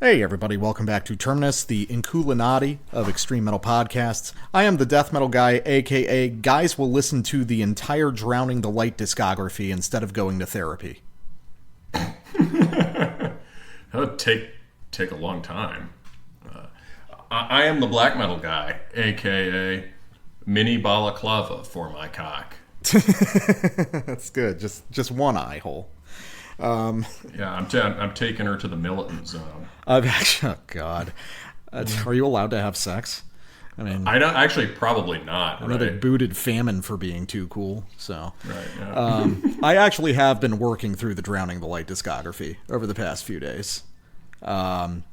Hey everybody, welcome back to Terminus, the Inculinati of extreme metal podcasts. I am the death metal guy, aka guys will listen to the entire Drowning the Light discography instead of going to therapy. That would take a long time. I am the black metal guy, aka mini balaclava for my cock. That's good, just one eye hole. Yeah, I'm taking her to the militant zone. I've actually, oh god, are you allowed to have sex? I mean, I don't actually, probably not. I know they booted Famine for being too cool. So, right, yeah. I actually have been working through the Drowning the Light discography over the past few days,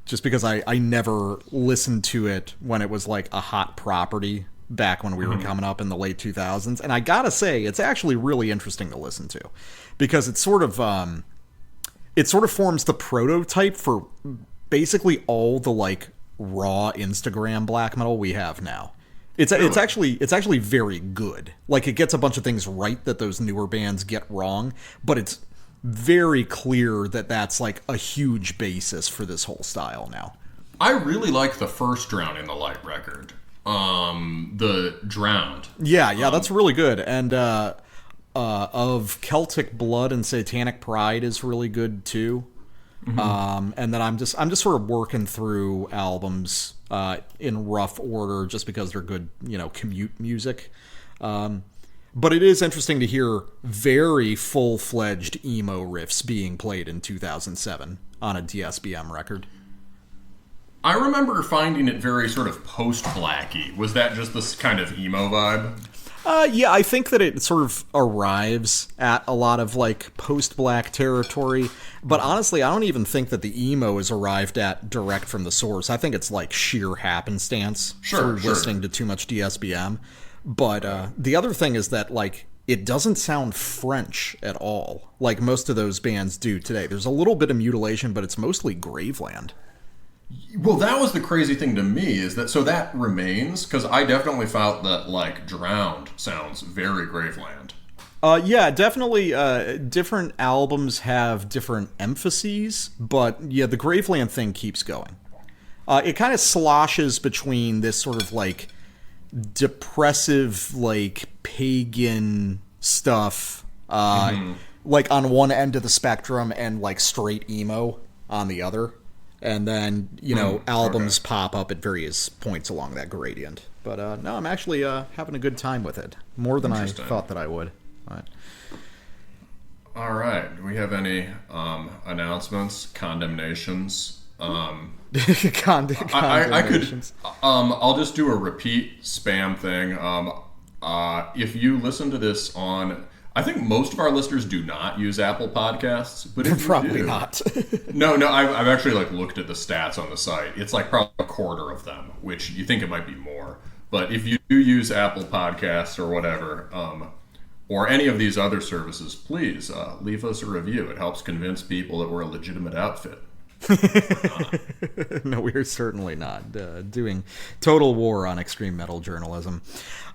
just because I never listened to it when it was like a hot property back when we were coming up in the late 2000s, and I gotta say it's actually really interesting to listen to because it's sort of forms the prototype for basically all the like raw Instagram black metal we have now. It's actually very good. Like, it gets a bunch of things right that those newer bands get wrong, but it's very clear that that's like a huge basis for this whole style now. I really like the first Drowning the Light record. The Drowned. Yeah, that's really good. And of Celtic Blood and Satanic Pride is really good too. And then I'm just sort of working through albums in rough order just because they're good, commute music. But it is interesting to hear very full-fledged emo riffs being played in 2007 on a DSBM record. I remember finding it very sort of post-blacky. Was that just this kind of emo vibe? Yeah, I think that it sort of arrives at a lot of like post-black territory, but honestly, I don't even think that the emo is arrived at direct from the source. I think it's like sheer happenstance through listening to too much DSBM. But the other thing is that like it doesn't sound French at all, like most of those bands do today. There's a little bit of mutilation, but it's mostly Graveland. Well, that was the crazy thing to me, is that, so that remains, because I definitely felt that, like, Drowned sounds very Graveland. Yeah, definitely different albums have different emphases, but yeah, the Graveland thing keeps going. It kind of sloshes between this sort of, like, depressive, like, pagan stuff, like, on one end of the spectrum, and, like, straight emo on the other. And then, albums pop up at various points along that gradient. But no, I'm actually having a good time with it. More than I thought that I would. All right. Do we have any announcements, condemnations? Condemnations. I'll just do a repeat spam thing. If you listen to this on... I think most of our listeners do not use Apple Podcasts, but if probably you do, not. No, I've actually like looked at the stats on the site. It's like probably a quarter of them, which you think it might be more. But if you do use Apple Podcasts or whatever, or any of these other services, please leave us a review. It helps convince people that we're a legitimate outfit. No, we're certainly not doing total war on extreme metal journalism.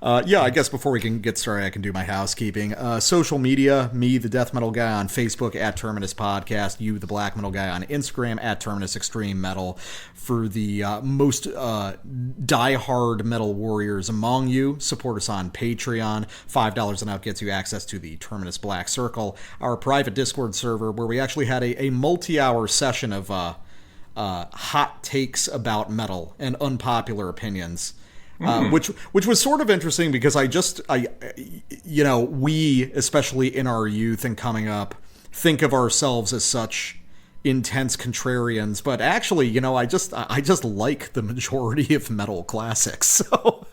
Yeah, I guess before we can get started, I can do my housekeeping. Social media, me, the death metal guy, on Facebook at Terminus Podcast, you, the black metal guy, on Instagram at Terminus Extreme Metal. For the most diehard metal warriors among you, support us on Patreon. $5 and up gets you access to the Terminus Black Circle, our private Discord server, where we actually had a multi-hour session of hot takes about metal and unpopular opinions. Which was sort of interesting because we, especially in our youth and coming up, think of ourselves as such intense contrarians, but actually, I just like the majority of metal classics. So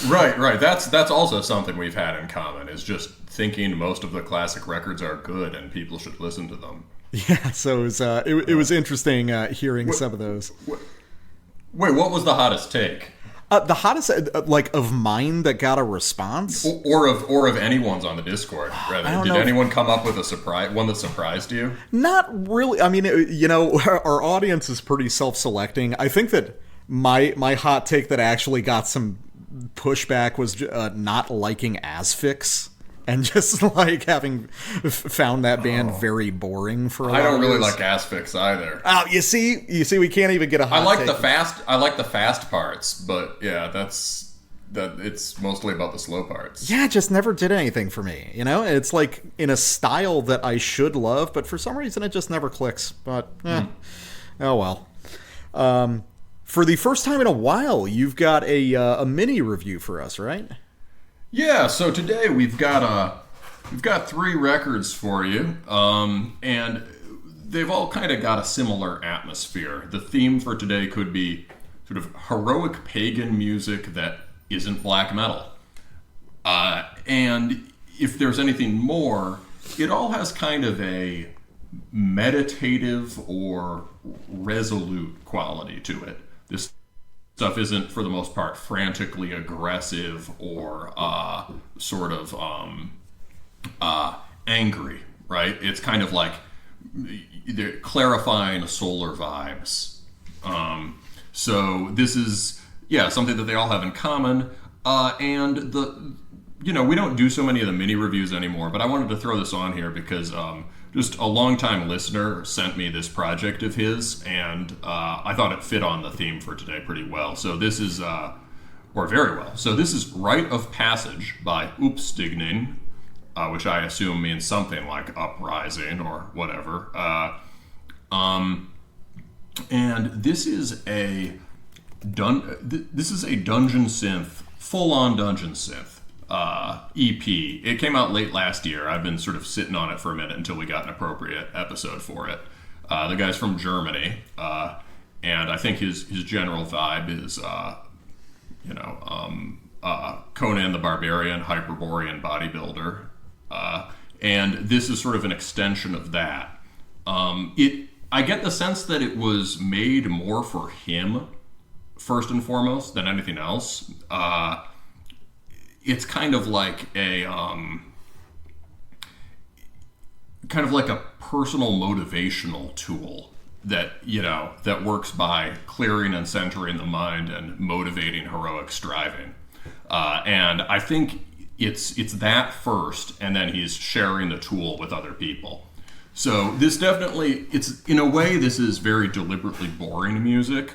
Right. That's also something we've had in common, is just thinking most of the classic records are good and people should listen to them. Yeah, so it was interesting hearing some of those. Wait, what was the hottest take? The hottest, of mine that got a response, or of anyone's on the Discord. Rather, did anyone come up with one that surprised you? Not really. I mean, our audience is pretty self-selecting. I think that my hot take that actually got some pushback was not liking Asphyx and just like having found that band very boring for a I lot don't of really years. like Asphyx either. Oh, you see, we can't even get a hot I like take. the fast parts, but yeah, it's mostly about the slow parts. Yeah, it just never did anything for me. You know, it's like in a style that I should love, but for some reason it just never clicks. But oh well. For the first time in a while, you've got a mini review for us, right? Yeah. So today we've got 3 records for you, and they've all kind of got a similar atmosphere. The theme for today could be sort of heroic pagan music that isn't black metal. And if there's anything more, it all has kind of a meditative or resolute quality to it. This stuff isn't, for the most part, frantically aggressive or sort of angry, right? It's kind of like they're clarifying solar vibes. So this is, something that they all have in common. And we don't do so many of the mini reviews anymore, but I wanted to throw this on here because just a longtime listener sent me this project of his, and I thought it fit on the theme for today pretty well. So this is, or very well. So this is Rite of Passage by Uppstigning, which I assume means something like uprising or whatever. And this is a dungeon synth, full-on dungeon synth EP. It came out late last year. I've been sort of sitting on it for a minute until we got an appropriate episode for it. The guy's from Germany, and I think his general vibe is, Conan the Barbarian, Hyperborean bodybuilder, and this is sort of an extension of that. I get the sense that it was made more for him, first and foremost, than anything else. It's kind of like a personal motivational tool that works by clearing and centering the mind and motivating heroic striving. And I think it's that first, and then he's sharing the tool with other people. So this definitely, it's in a way, this is very deliberately boring music.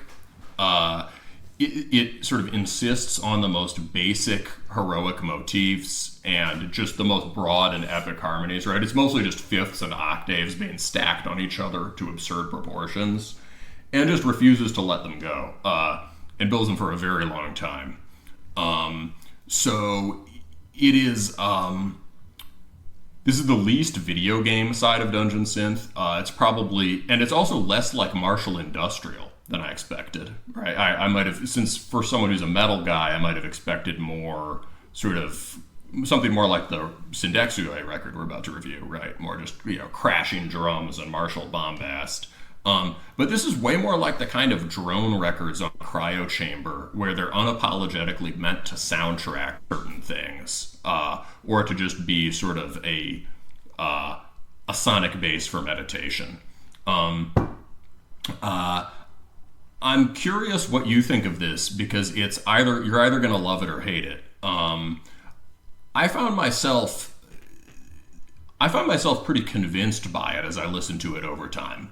It sort of insists on the most basic heroic motifs and just the most broad and epic harmonies, right? It's mostly just fifths and octaves being stacked on each other to absurd proportions, and just refuses to let them go, and builds them for a very long time. So it is, this is the least video game side of Dungeon Synth. It's probably, and it's also less like martial industrial than I expected, right? I might have, since for someone who's a metal guy, I might have expected more sort of something more like the Syndexioi record we're about to review, right? More just, crashing drums and martial bombast. But this is way more like the kind of drone records on Cryo Chamber where they're unapologetically meant to soundtrack certain things, or to just be sort of a sonic base for meditation. I'm curious what you think of this, because you're either going to love it or hate it. I found myself pretty convinced by it as I listened to it over time.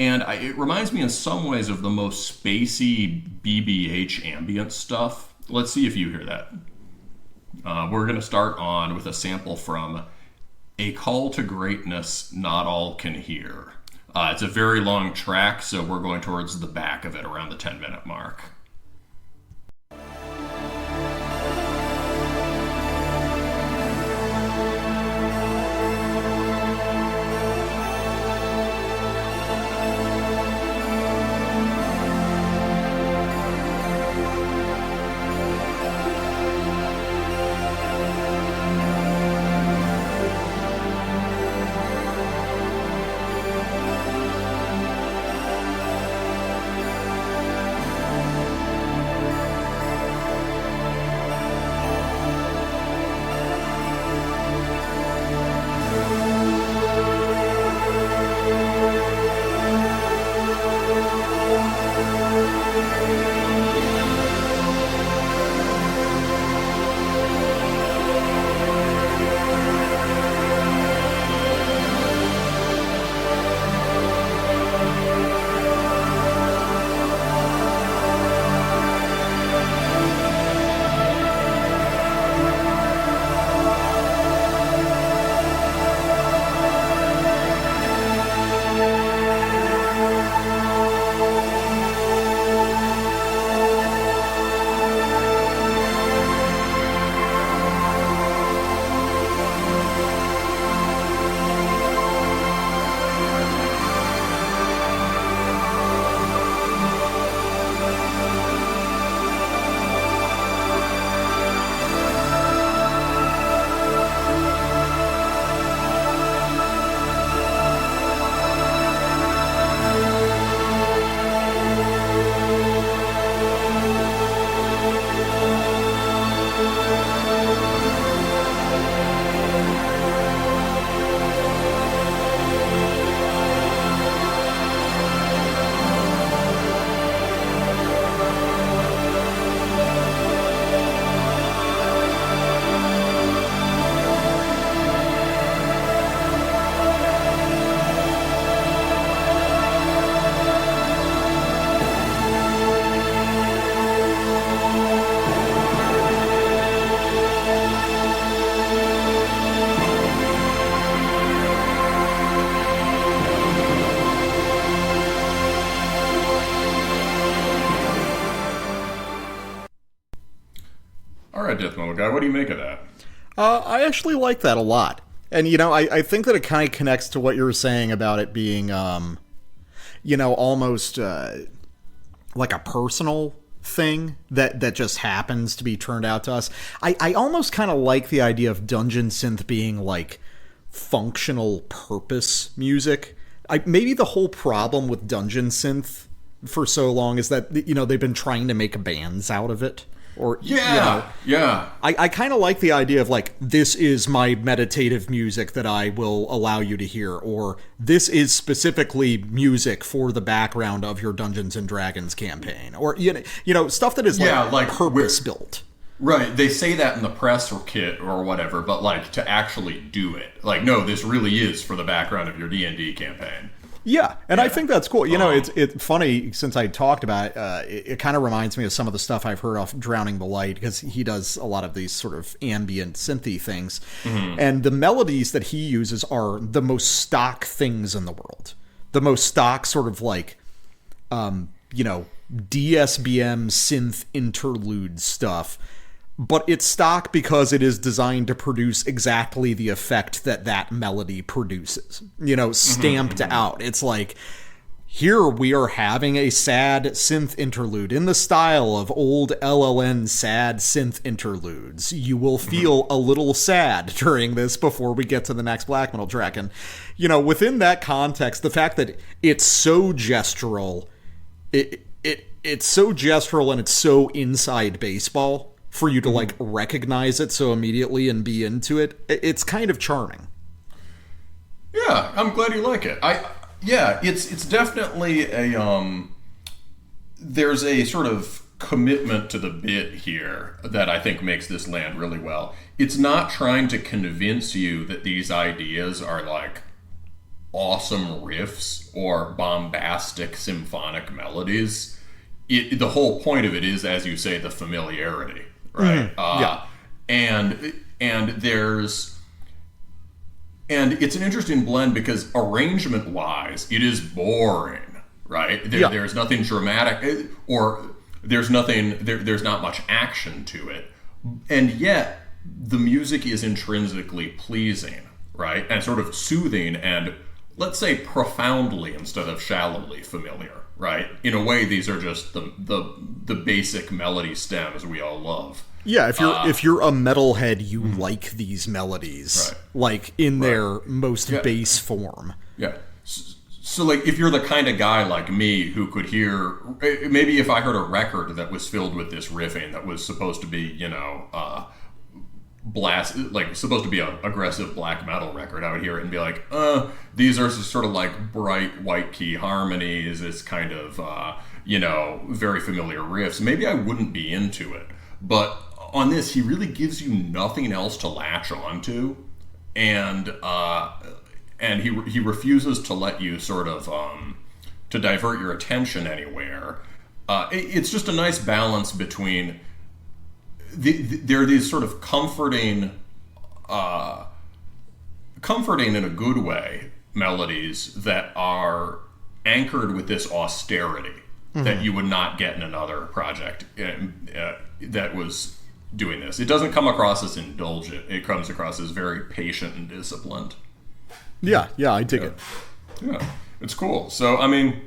It reminds me in some ways of the most spacey BBH ambient stuff. Let's see if you hear that. We're going to start on with a sample from A Call to Greatness Not All Can Hear. It's a very long track, so we're going towards the back of it, around the 10-minute mark. right, Death Metal Guy, what do you make of that? I actually like that a lot. And, I think that it kind of connects to what you were saying about it being, almost like a personal thing that just happens to be turned out to us. I almost kind of like the idea of dungeon synth being like functional purpose music. Maybe the whole problem with dungeon synth for so long is that, they've been trying to make bands out of it. Or I kind of like the idea of like, this is my meditative music that I will allow you to hear, or this is specifically music for the background of your Dungeons and Dragons campaign, or stuff that is like purpose built. Right, they say that in the press or kit or whatever, but like to actually do it, like, no, this really is for the background of your D&D campaign. Yeah, and I think that's cool. It's funny, since I talked about it, it kind of reminds me of some of the stuff I've heard off Drowning the Light, because he does a lot of these sort of ambient synthy things. Mm-hmm. And the melodies that he uses are the most stock things in the world. The most stock sort of like, DSBM synth interlude stuff. But it's stock because it is designed to produce exactly the effect that melody produces. Stamped out. It's like, here we are having a sad synth interlude in the style of old LLN sad synth interludes. You will feel a little sad during this before we get to the next black metal track. And, within that context, the fact that it's so gestural, it's so gestural and it's so inside baseball, for you to like recognize it so immediately and be into it, it's kind of charming. Yeah, I'm glad you like it. It's definitely there's a sort of commitment to the bit here that I think makes this land really well. It's not trying to convince you that these ideas are like awesome riffs or bombastic symphonic melodies. The whole point of it is, as you say, the familiarity. Right. And it's an interesting blend because arrangement wise, it is boring, right? There's nothing dramatic, or there's not much action to it. And yet the music is intrinsically pleasing, right? And sort of soothing and, let's say, profoundly instead of shallowly familiar. Right? In a way, these are just the basic melody stems we all love. Yeah, if you're a metalhead, you like these melodies, right, like in their most base form. Yeah. So, like, if you're the kind of guy like me who could hear, maybe if I heard a record that was filled with this riffing that was supposed to be, supposed to be an aggressive black metal record, I would hear it and be like, these are sort of like bright white key harmonies, this kind of, very familiar riffs. Maybe I wouldn't be into it. But on this, he really gives you nothing else to latch onto, and he refuses to let you sort of, to divert your attention anywhere. It's just a nice balance between there are these sort of comforting in a good way melodies that are anchored with this austerity that you would not get in another project that was doing this. It doesn't come across as indulgent. It comes across as very patient and disciplined. Yeah, I dig it. Yeah, it's cool. So, I mean,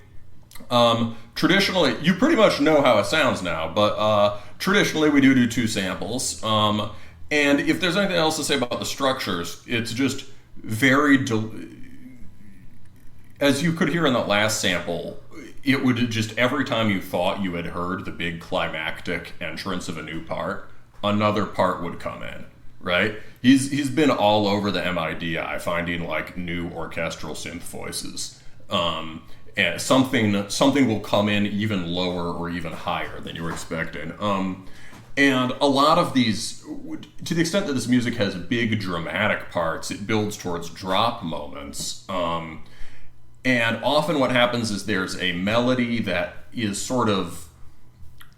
traditionally, you pretty much know how it sounds now, but traditionally we do 2 samples. And if there's anything else to say about the structures, it's just very... as you could hear in that last sample, it would just, every time you thought you had heard the big climactic entrance of a new part, another part would come in, right? He's been all over the MIDI finding like new orchestral synth voices. And something will come in even lower or even higher than you were expecting. And a lot of these, to the extent that this music has big dramatic parts, it builds towards drop moments. And often what happens is there's a melody that is sort of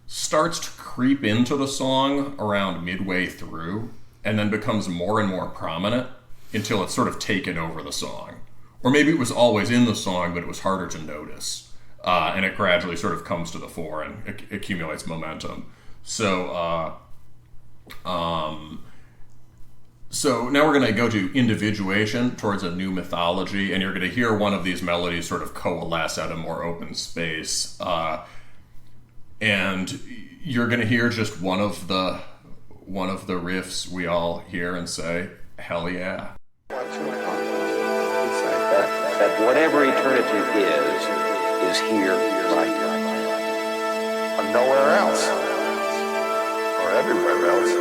starts to creep into the song around midway through and then becomes more and more prominent until it's sort of taken over the song. Or maybe it was always in the song, but it was harder to notice. And it gradually sort of comes to the fore and accumulates momentum. So So now we're going to go to individuation towards a new mythology, and you're going to hear one of these melodies sort of coalesce out of more open space. And you're going to hear just one of the riffs we all hear and say, hell yeah. That whatever eternity is here right now. And nowhere else. Or everywhere else.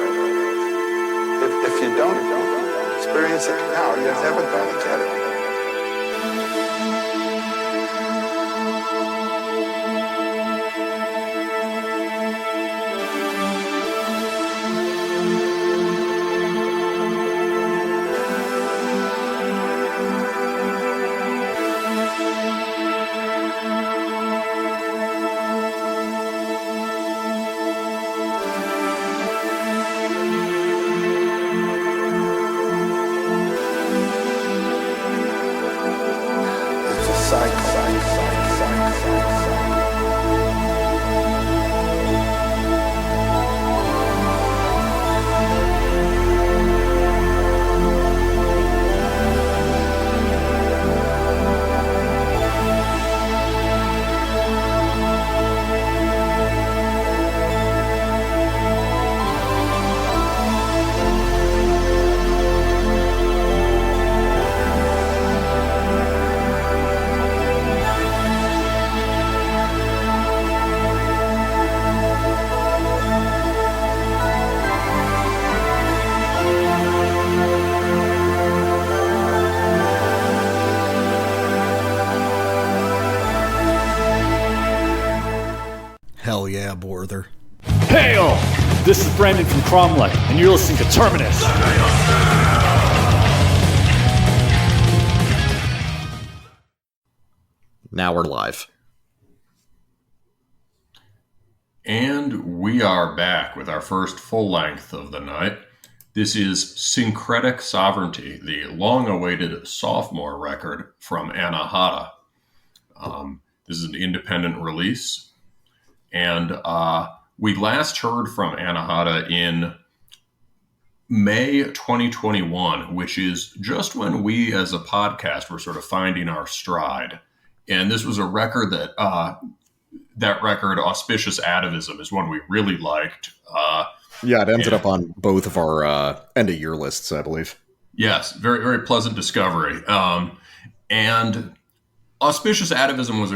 If you don't experience it now, you haven't done it yet. Hell yeah, Borther. Hail! This is Brandon from Cromlech, and you're listening to Terminus. Now we're live. And we are back with our first full length of the night. This is Syncretic Sovereignty, the long-awaited sophomore record from Anahata. This is an independent release. And we last heard from Anahata in May 2021, which is just when we as a podcast were sort of finding our stride. And this was a record that record, Auspicious Atavism, is one we really liked. Yeah, it ended up on both of our end-of-year lists, I believe. Yes, very, very pleasant discovery. And Auspicious Atavism was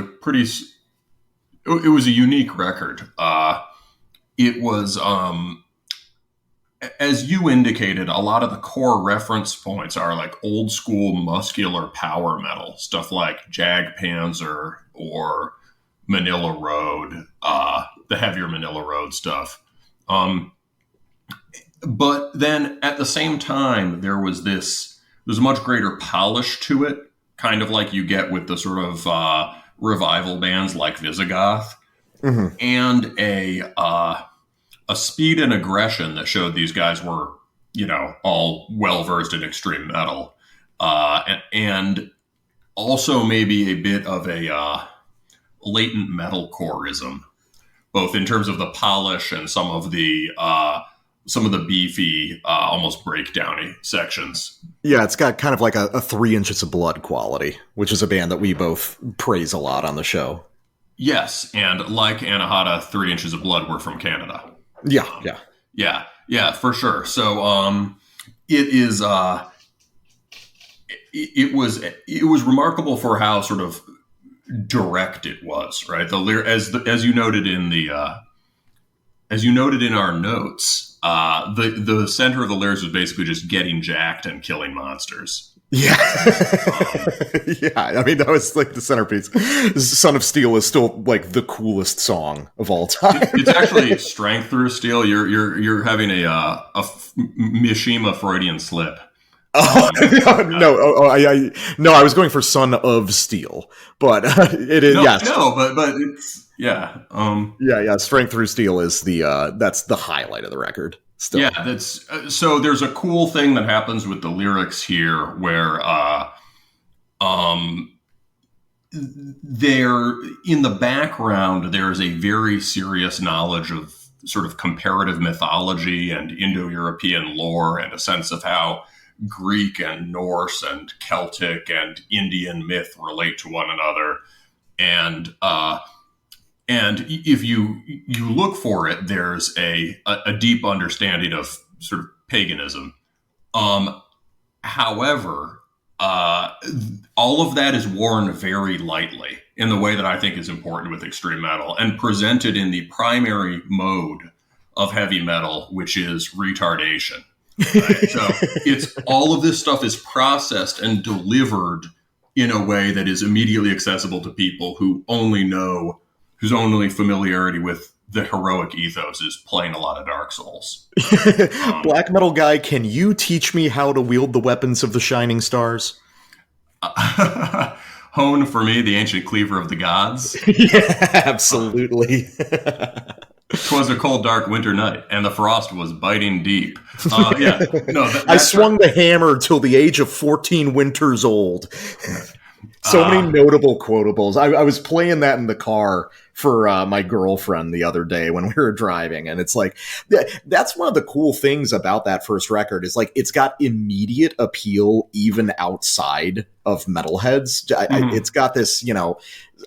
it was a unique record. It was, as you indicated, a lot of the core reference points are like old school muscular power metal, stuff like Jag Panzer or Manila Road, the heavier Manila Road stuff. But then at the same time, there's a much greater polish to it, kind of like you get with the sort of revival bands like Visigoth, and a speed and aggression that showed these guys were, all well-versed in extreme metal. And also maybe a bit of a latent metalcoreism, both in terms of the polish and some of the beefy, almost breakdowny sections. Yeah, it's got kind of like a 3 Inches of Blood quality, which is a band that we both praise a lot on the show. Yes, and like Anahata, 3 Inches of Blood were from Canada. Yeah, for sure. So it is it was remarkable for how sort of direct it was, right? As you noted in our notes, the center of the lyrics was basically just getting jacked and killing monsters. Yeah. Yeah, I mean, that was like the centerpiece. Son of Steel is still like the coolest song of all time. It's actually Strength Through Steel. You're having a Mishima Freudian slip. No, I was going for Son of Steel, but it is, yes. No, but it's, yeah. Yeah, Strength Through Steel is that's the highlight of the record. Still. Yeah, that's so. There's a cool thing that happens with the lyrics here, where there in the background there's a very serious knowledge of sort of comparative mythology and Indo-European lore and a sense of how Greek and Norse and Celtic and Indian myth relate to one another. And if you look for it, there's a deep understanding of sort of paganism. However, all of that is worn very lightly in the way that I think is important with extreme metal and presented in the primary mode of heavy metal, which is retardation. Right? So it's all of this stuff is processed and delivered in a way that is immediately accessible to people whose only familiarity with the heroic ethos is playing a lot of Dark Souls. Black metal guy, can you teach me how to wield the weapons of the shining stars? Hone for me, the ancient cleaver of the gods. Yeah, absolutely. 'Twas a cold, dark winter night, and the frost was biting deep. I swung the hammer till the age of 14 winters old. So many notable quotables. I was playing that in the car for my girlfriend the other day when we were driving, and it's like that's one of the cool things about that first record is like it's got immediate appeal even outside of metalheads. It's got this,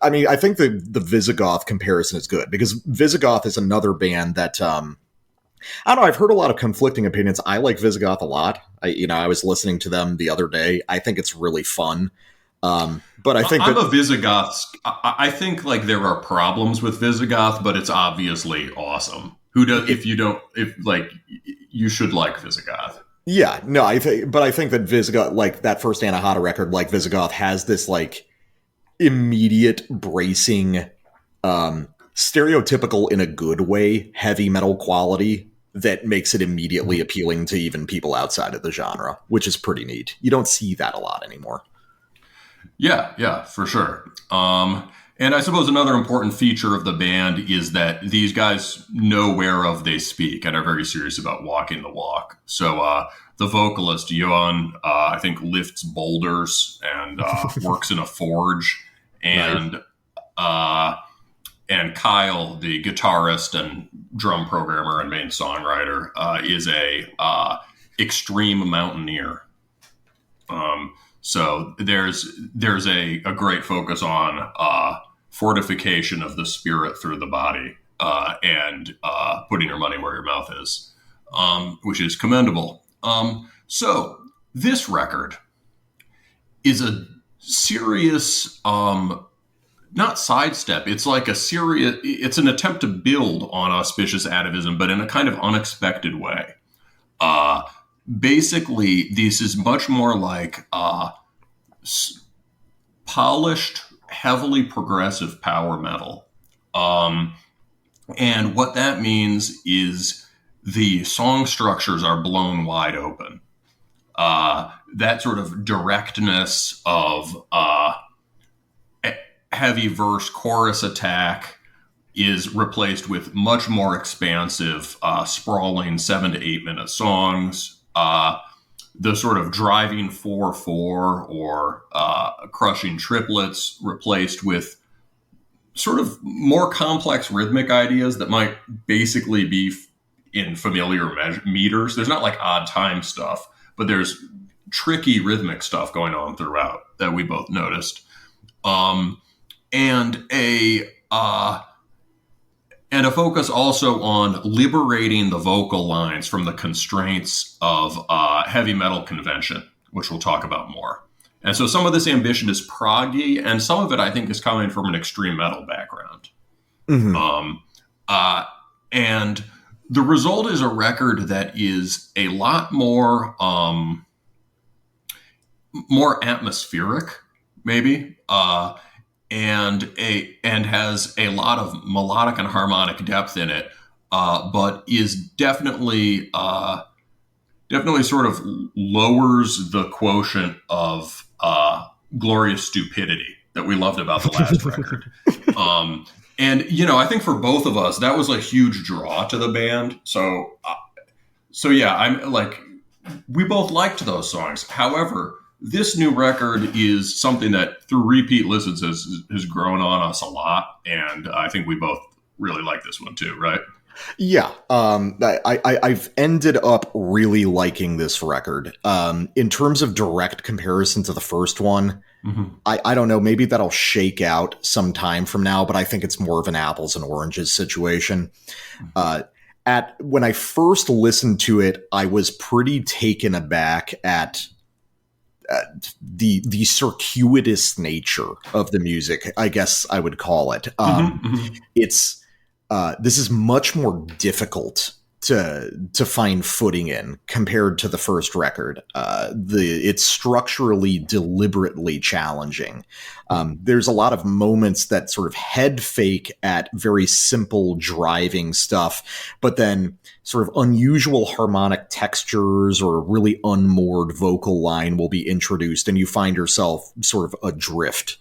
I mean, I think the Visigoth comparison is good because Visigoth is another band that I don't know. I've heard a lot of conflicting opinions. I like Visigoth a lot. I was listening to them the other day. I think it's really fun. But I think I'm a Visigoth. I think like there are problems with Visigoth, but it's obviously awesome. Who does? You should like Visigoth. Yeah, no, I think that Visigoth, like that first Anahata record, like Visigoth, has this like immediate bracing, stereotypical in a good way, heavy metal quality that makes it immediately appealing to even people outside of the genre, which is pretty neat. You don't see that a lot anymore. Yeah, for sure. And I suppose another important feature of the band is that these guys know whereof they speak and are very serious about walking the walk. So the vocalist, Johan, I think lifts boulders and works in a forge. And and Kyle, the guitarist and drum programmer and main songwriter, is a extreme mountaineer. So there's a great focus on fortification of the spirit through the body and putting your money where your mouth is, which is commendable. So this record is a serious, not sidestep. It's like it's an attempt to build on auspicious atavism, but in a kind of unexpected way. Basically, this is much more like polished, heavily progressive power metal. And what that means is the song structures are blown wide open. That sort of directness of heavy verse chorus attack is replaced with much more expansive, sprawling 7 to 8 minute songs. The sort of driving 4/4 or crushing triplets replaced with sort of more complex rhythmic ideas that might basically be in familiar meters. There's not like odd time stuff, but there's tricky rhythmic stuff going on throughout that we both noticed. And a focus also on liberating the vocal lines from the constraints of heavy metal convention, which we'll talk about more. And so some of this ambition is proggy, and some of it I think is coming from an extreme metal background. Mm-hmm. And the result is a record that is a lot more atmospheric, maybe. And has a lot of melodic and harmonic depth in it, but is definitely sort of lowers the quotient of glorious stupidity that we loved about the last record. And I think for both of us that was a huge draw to the band. So yeah, I'm like, we both liked those songs. However, this new record is something that through repeat listens has grown on us a lot. And I think we both really like this one too, right? Yeah, I've ended up really liking this record. In terms of direct comparison to the first one, I don't know, maybe that'll shake out some time from now, but I think it's more of an apples and oranges situation. When I first listened to it, I was pretty taken aback at the circuitous nature of the music, I guess I would call it. It's this is much more difficult to find footing in compared to the first record. It's structurally deliberately challenging. There's a lot of moments that sort of head fake at very simple driving stuff, but then sort of unusual harmonic textures or a really unmoored vocal line will be introduced, and you find yourself sort of adrift.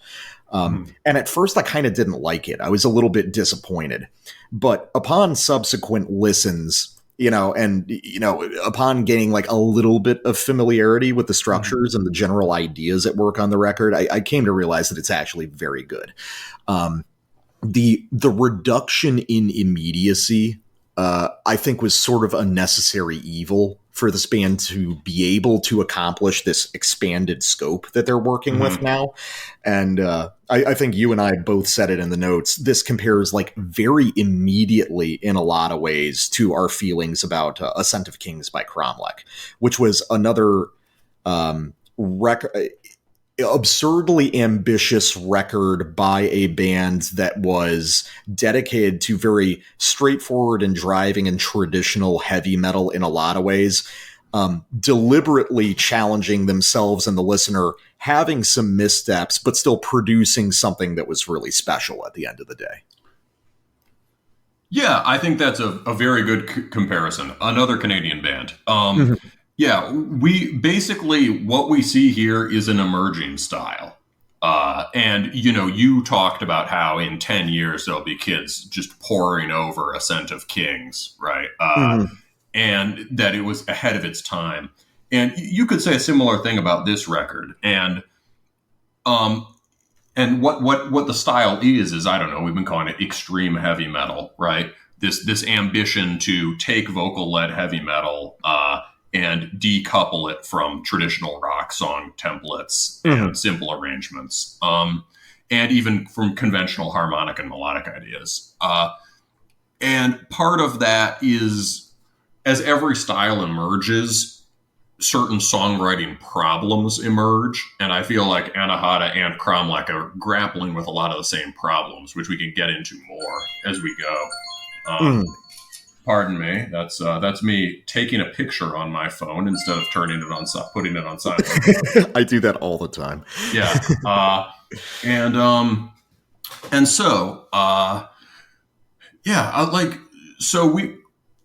And at first I kind of didn't like it. I was a little bit disappointed, but upon subsequent listens, upon gaining like a little bit of familiarity with the structures and the general ideas at work on the record, I came to realize that it's actually very good. The reduction in immediacy, I think, was sort of a necessary evil for this band to be able to accomplish this expanded scope that they're working with now. And I think you and I both said it in the notes. This compares like very immediately in a lot of ways to our feelings about Ascent of Kings by Cromlech, which was another absurdly ambitious record by a band that was dedicated to very straightforward and driving and traditional heavy metal in a lot of ways, deliberately challenging themselves and the listener, having some missteps, but still producing something that was really special at the end of the day. Yeah, I think that's a very good comparison. Another Canadian band. Yeah, we basically, what we see here is an emerging style. And, you talked about how in 10 years there'll be kids just pouring over Ascent of Kings, right? And that it was ahead of its time. And you could say a similar thing about this record. And what the style is, I don't know, we've been calling it extreme heavy metal, right? This ambition to take vocal-led heavy metal, and decouple it from traditional rock song templates and simple arrangements, and even from conventional harmonic and melodic ideas. And part of that is, as every style emerges, certain songwriting problems emerge. And I feel like Anahata and Cromlech are grappling with a lot of the same problems, which we can get into more as we go. Pardon me. That's me taking a picture on my phone instead of putting it on silent. I do that all the time. Yeah.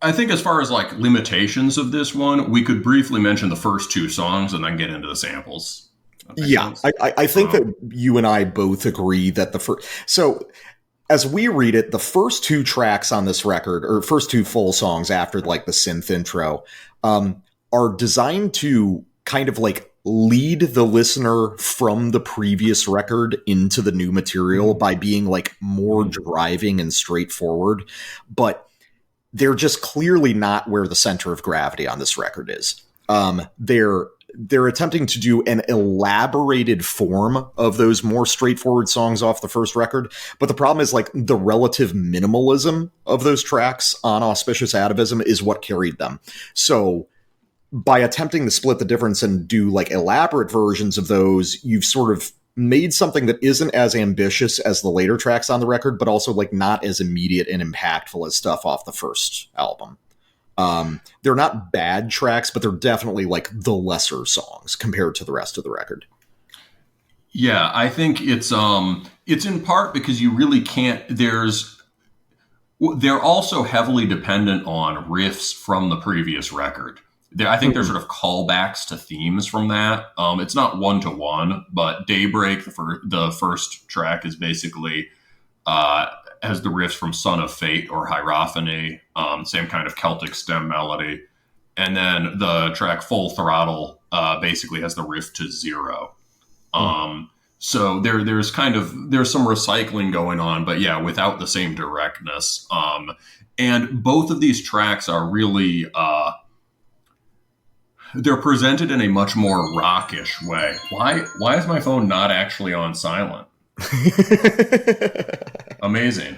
I think as far as like limitations of this one, we could briefly mention the first two songs and then get into the samples. Yeah, I think that you and I both agree that as we read it, the first two tracks on this record, or first two full songs after like the synth intro, are designed to kind of like lead the listener from the previous record into the new material by being like more driving and straightforward. But they're just clearly not where the center of gravity on this record is. They're attempting to do an elaborated form of those more straightforward songs off the first record. But the problem is like the relative minimalism of those tracks on Auspicious Atavism is what carried them. So by attempting to split the difference and do like elaborate versions of those, you've sort of made something that isn't as ambitious as the later tracks on the record, but also like not as immediate and impactful as stuff off the first album. They're not bad tracks, but they're definitely like the lesser songs compared to the rest of the record. Yeah, I think it's in part because you really can't. They're also heavily dependent on riffs from the previous record. I think there's sort of callbacks to themes from that. It's not 1-to-1, but Daybreak, the first track, is basically has the riffs from Son of Fate or Hierophany, same kind of Celtic stem melody. And then the track Full Throttle basically has the riff to Zero. So there's some recycling going on, but yeah, without the same directness. And both of these tracks are really they're presented in a much more rockish way. Why is my phone not actually on silent? Amazing.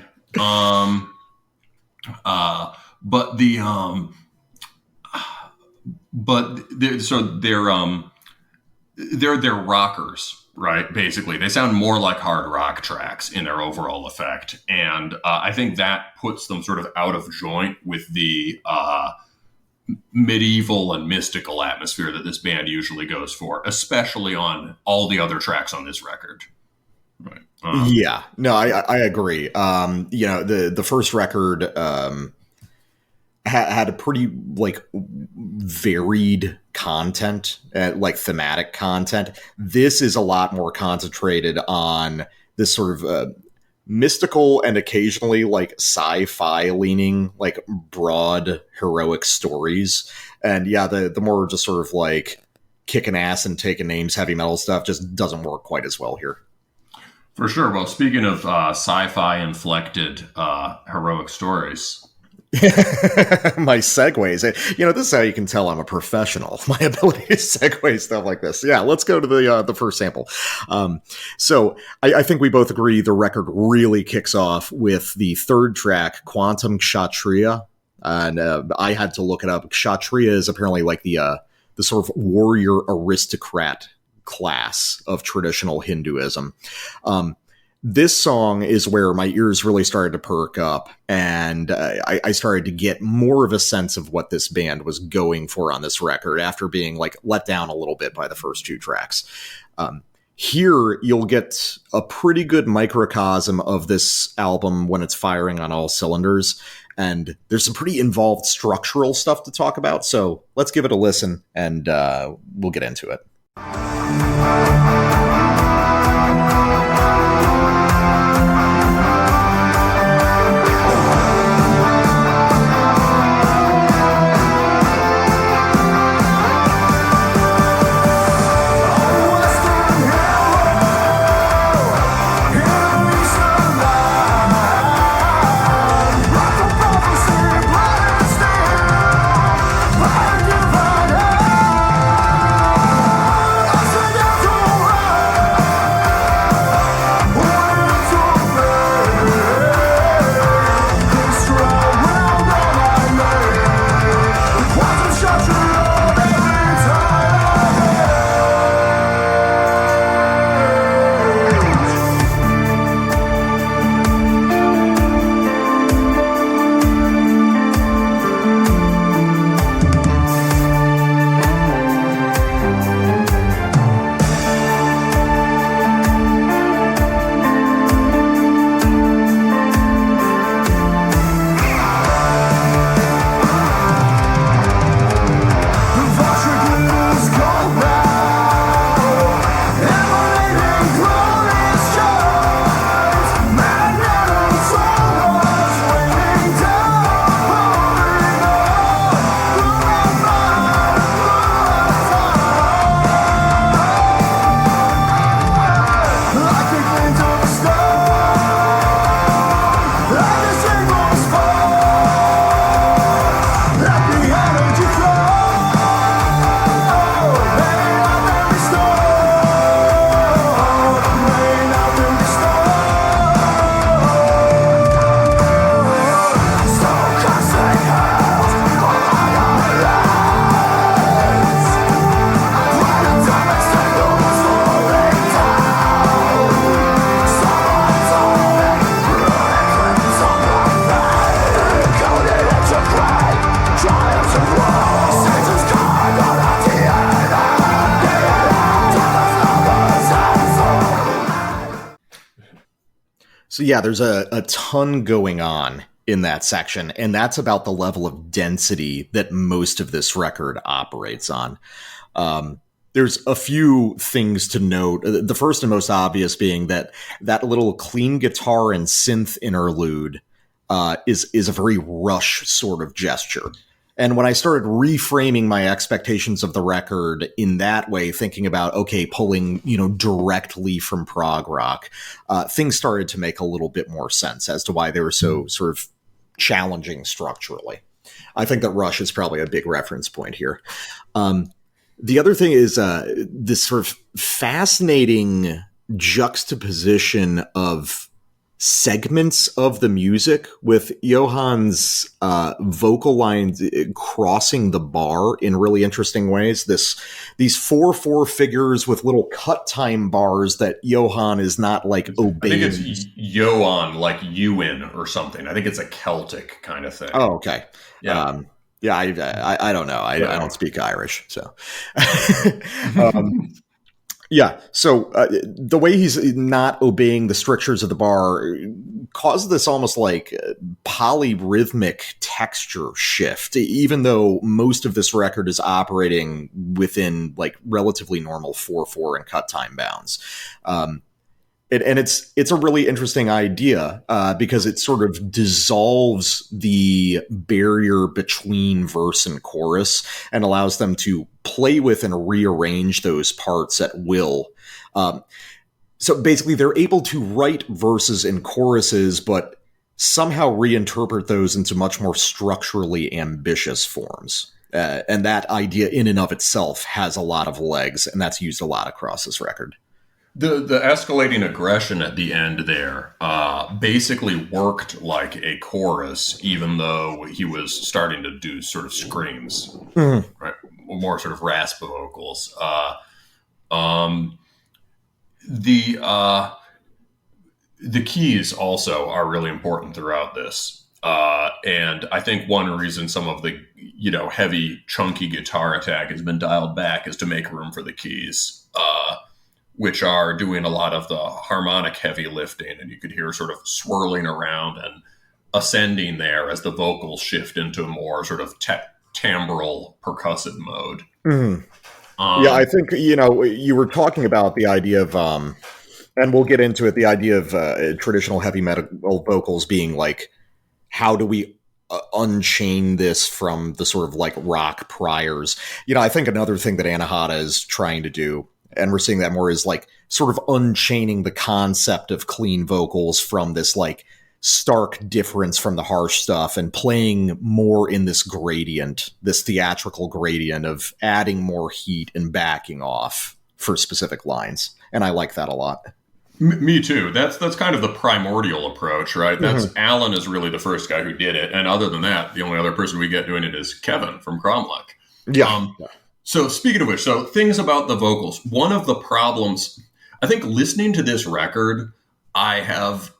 They're rockers, right? Basically, they sound more like hard rock tracks in their overall effect, and I think that puts them sort of out of joint with the medieval and mystical atmosphere that this band usually goes for, especially on all the other tracks on this record. Right. Yeah, no, I agree. The first record had a pretty varied content, thematic content. This is a lot more concentrated on this sort of mystical and occasionally sci-fi leaning, broad heroic stories. And yeah, the more just sort of kicking ass and taking names heavy metal stuff just doesn't work quite as well here. For sure. Well, speaking of sci-fi inflected heroic stories. My segues. This is how you can tell I'm a professional. My ability to segue stuff like this. Yeah, let's go to the first sample. So I think we both agree the record really kicks off with the third track, Quantum Kshatriya. And I had to look it up. Kshatriya is apparently the sort of warrior aristocrat class of traditional Hinduism. This song is where my ears really started to perk up, and I started to get more of a sense of what this band was going for on this record after being let down a little bit by the first two tracks. Here, you'll get a pretty good microcosm of this album when it's firing on all cylinders, and there's some pretty involved structural stuff to talk about, so let's give it a listen, and we'll get into it. So yeah, there's a ton going on in that section, and that's about the level of density that most of this record operates on. There's a few things to note. The first and most obvious being that little clean guitar and synth interlude is a very Rush sort of gesture. And when I started reframing my expectations of the record in that way, thinking about, okay, pulling, directly from prog rock, things started to make a little bit more sense as to why they were so sort of challenging structurally. I think that Rush is probably a big reference point here. The other thing is this sort of fascinating juxtaposition of segments of the music with Johann's vocal lines crossing the bar in really interesting ways. These 4/4 figures with little cut time bars that Johann is not like obeying. I think it's Johann, like Ewan or something. I think it's a Celtic kind of thing. Oh, okay. Yeah. I don't know. I don't speak Irish, so. Yeah, so the way he's not obeying the strictures of the bar caused this almost like polyrhythmic texture shift, even though most of this record is operating within like relatively normal 4/4 and cut time bounds. It's a really interesting idea because it sort of dissolves the barrier between verse and chorus and allows them to play with and rearrange those parts at will. So basically, they're able to write verses and choruses, but somehow reinterpret those into much more structurally ambitious forms. And that idea in and of itself has a lot of legs, and that's used a lot across this record. The escalating aggression at the end there basically worked like a chorus, even though he was starting to do sort of screams, right? More sort of rasp vocals. The keys also are really important throughout this. And I think one reason some of the, heavy, chunky guitar attack has been dialed back is to make room for the keys, which are doing a lot of the harmonic heavy lifting. And you could hear sort of swirling around and ascending there as the vocals shift into a more sort of timbral percussive mode. Yeah, I think, you were talking about the idea of, and we'll get into it, the idea of traditional heavy metal vocals being like, how do we unchain this from the sort of like rock priors? I think another thing that Anahata is trying to do, and we're seeing that more, is like sort of unchaining the concept of clean vocals from this like stark difference from the harsh stuff and playing more in this gradient, this theatrical gradient of adding more heat and backing off for specific lines. And I like that a lot. Me too. That's kind of the primordial approach, right? That's Alan is really the first guy who did it. And other than that, the only other person we get doing it is Kevin from Cromlech. Yeah. So speaking of which, so things about the vocals. One of the problems, I think listening to this record, I have,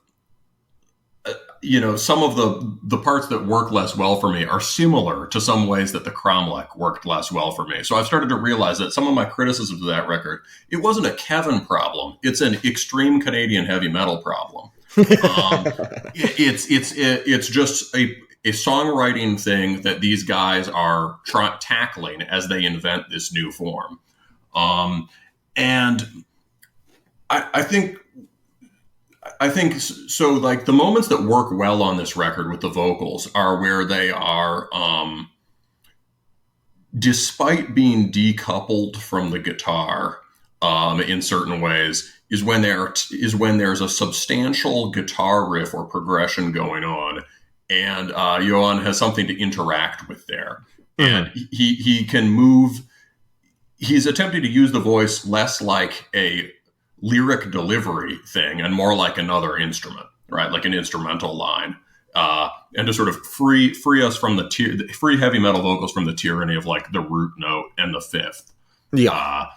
some of the parts that work less well for me are similar to some ways that the Cromlech worked less well for me. So I've started to realize that some of my criticisms of that record, it wasn't a Kevin problem. It's an extreme Canadian heavy metal problem. It's just a songwriting thing that these guys are tackling as they invent this new form. And I think so. Like the moments that work well on this record with the vocals are where they are, despite being decoupled from the guitar, in certain ways, is when there's a substantial guitar riff or progression going on, and Johann has something to interact with there, and he can move. He's attempting to use the voice less like a lyric delivery thing and more like another instrument, right? Like an instrumental line, and to sort of free us from free heavy metal vocals from the tyranny of like the root note and the fifth. Yeah.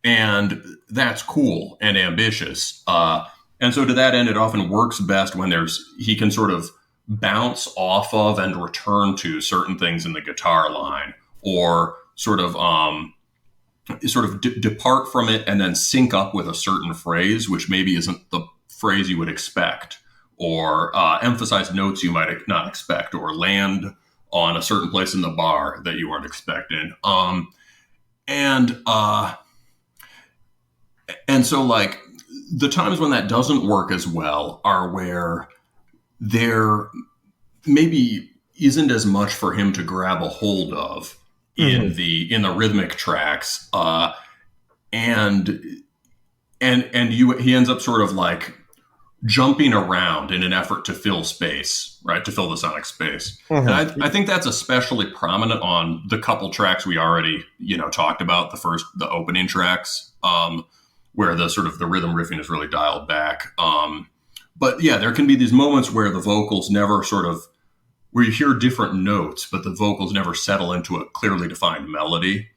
And that's cool and ambitious. And so to that end, it often works best when he can sort of bounce off of and return to certain things in the guitar line, or sort of depart from it and then sync up with a certain phrase, which maybe isn't the phrase you would expect, or emphasize notes you might not expect, or land on a certain place in the bar that you weren't expecting. And so like the times when that doesn't work as well are where they're maybe isn't as much for him to grab a hold of in the rhythmic tracks, and he ends up sort of like jumping around in an effort to fill space, right? To fill the sonic space. And I think that's especially prominent on the couple tracks we already, talked about, the opening tracks, where the sort of the rhythm riffing is really dialed back. But yeah, there can be these moments where the vocals never where you hear different notes, but the vocals never settle into a clearly defined melody.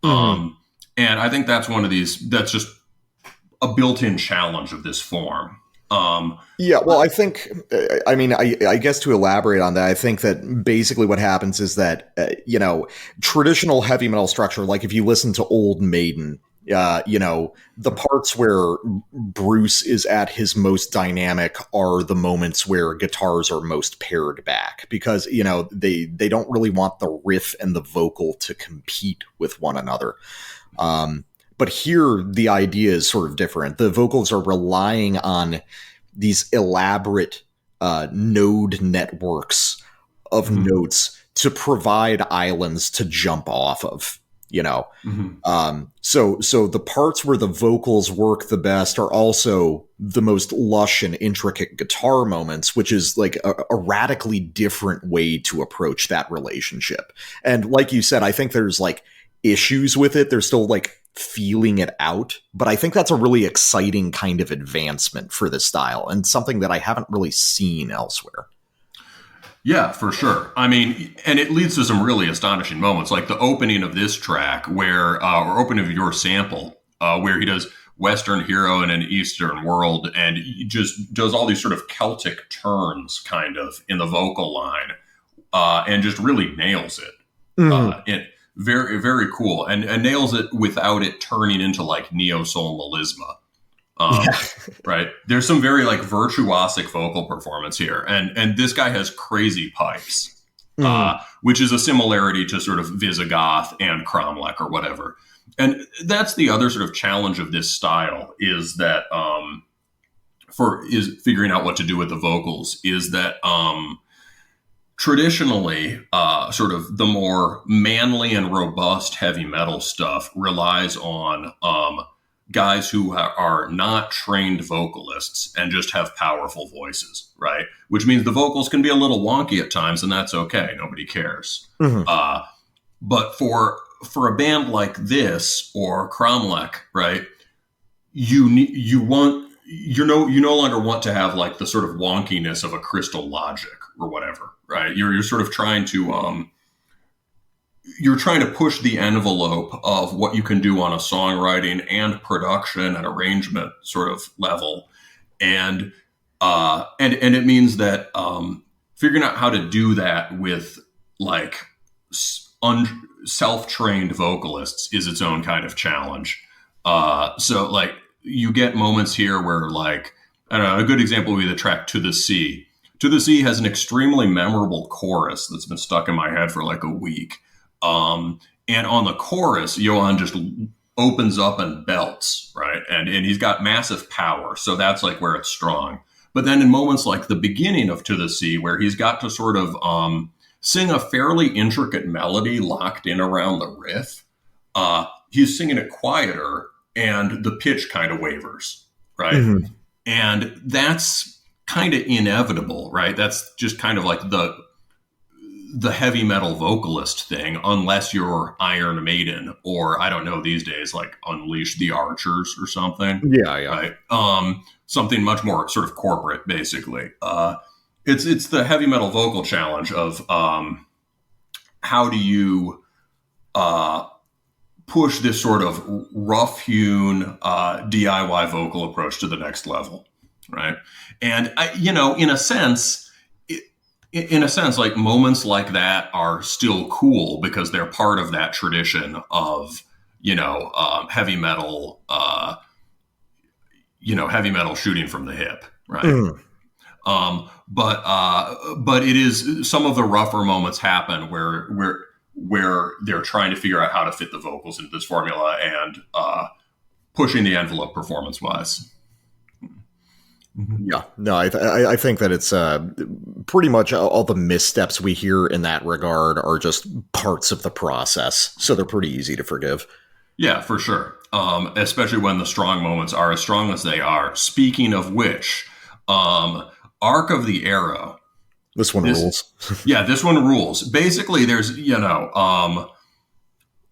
And I think that's that's just a built-in challenge of this form. I think, I guess to elaborate on that, I think that basically what happens is that, traditional heavy metal structure, like if you listen to Old Maiden, the parts where Bruce is at his most dynamic are the moments where guitars are most pared back, because, they don't really want the riff and the vocal to compete with one another. But here, the idea is sort of different. The vocals are relying on these elaborate node networks of notes to provide islands to jump off of, So the parts where the vocals work the best are also the most lush and intricate guitar moments, which is like a radically different way to approach that relationship. And like you said, I think there's like issues with it. They're still like feeling it out, but I think that's a really exciting kind of advancement for this style and something that I haven't really seen elsewhere. Yeah, for sure. I mean, and it leads to some really astonishing moments, like the opening of this track or opening of your sample, where he does Western hero in an Eastern world, and he just does all these sort of Celtic turns kind of in the vocal line, and just really nails it. Very, very cool, and nails it without it turning into like neo-soul melisma. Right? There's some very like virtuosic vocal performance here, and this guy has crazy pipes, which is a similarity to sort of Visigoth and Cromlech or whatever. And that's the other sort of challenge of this style, is that is figuring out what to do with the vocals, is that traditionally, sort of the more manly and robust heavy metal stuff relies on guys who are not trained vocalists and just have powerful voices, right? Which means the vocals can be a little wonky at times, and that's okay. Nobody cares. But for a band like this or Cromlech, right, you no longer want to have like the sort of wonkiness of a Crystal Logic or whatever, right? You're sort of trying to push the envelope of what you can do on a songwriting and production and arrangement sort of level, and it means that figuring out how to do that with like self-trained vocalists is its own kind of challenge. So like you get moments here where like, I don't know, a good example would be the track To the Sea. To the Sea has an extremely memorable chorus that's been stuck in my head for like a week. And on the chorus, Johan just opens up and belts, right? And he's got massive power. So that's like where it's strong. But then in moments like the beginning of To the Sea, where he's got to sort of sing a fairly intricate melody locked in around the riff, he's singing it quieter and the pitch kind of wavers, right? And that's kind of inevitable, right? That's just kind of like the heavy metal vocalist thing, unless you're Iron Maiden or, I don't know, these days, like Unleash the Archers or something. Yeah. Right? Something much more sort of corporate, basically. It's the heavy metal vocal challenge of how do you push this sort of rough-hewn DIY vocal approach to the next level, right? And, in a sense, like moments like that are still cool because they're part of that tradition of, heavy metal, heavy metal shooting from the hip, right? But it is, some of the rougher moments happen where they're trying to figure out how to fit the vocals into this formula and pushing the envelope performance wise. Yeah, no, I think that it's pretty much all the missteps we hear in that regard are just parts of the process, so they're pretty easy to forgive. Yeah, for sure. Especially when the strong moments are as strong as they are. Speaking of which, Arc of the Arrow. This one rules. Yeah, this one rules. Basically, there's,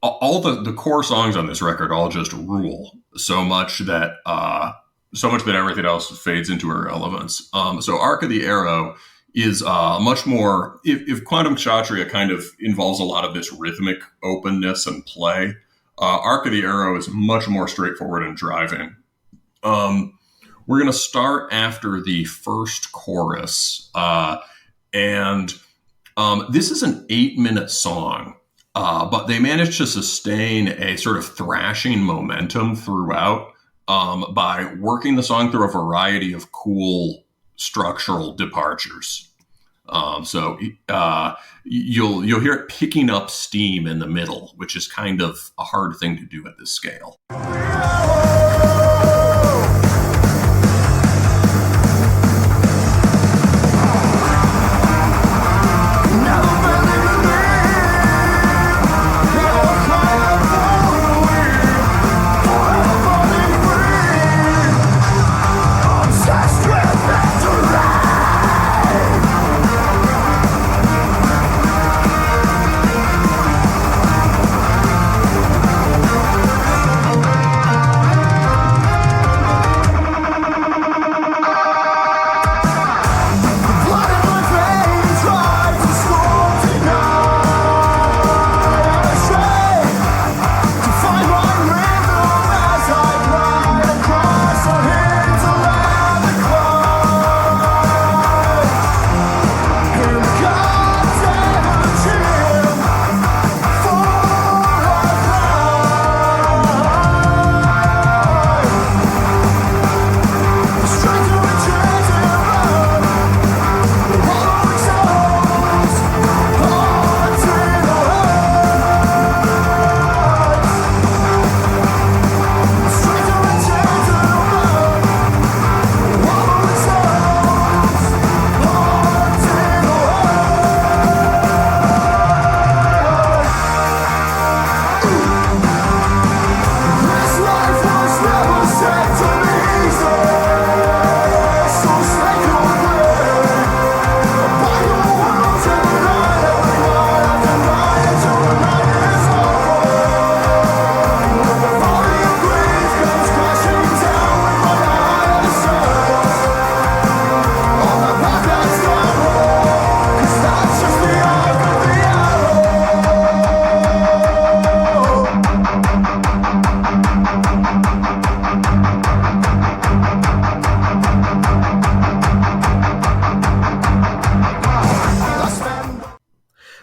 all the core songs on this record all just rule so much that everything else fades into irrelevance. So Arc of the Arrow is much more, if Quantum Kshatriya kind of involves a lot of this rhythmic openness and play, Arc of the Arrow is much more straightforward and driving. We're going to start after the first chorus, and this is an 8-minute song, but they managed to sustain a sort of thrashing momentum throughout by working the song through a variety of cool structural departures. So you'll hear it picking up steam in the middle, which is kind of a hard thing to do at this scale.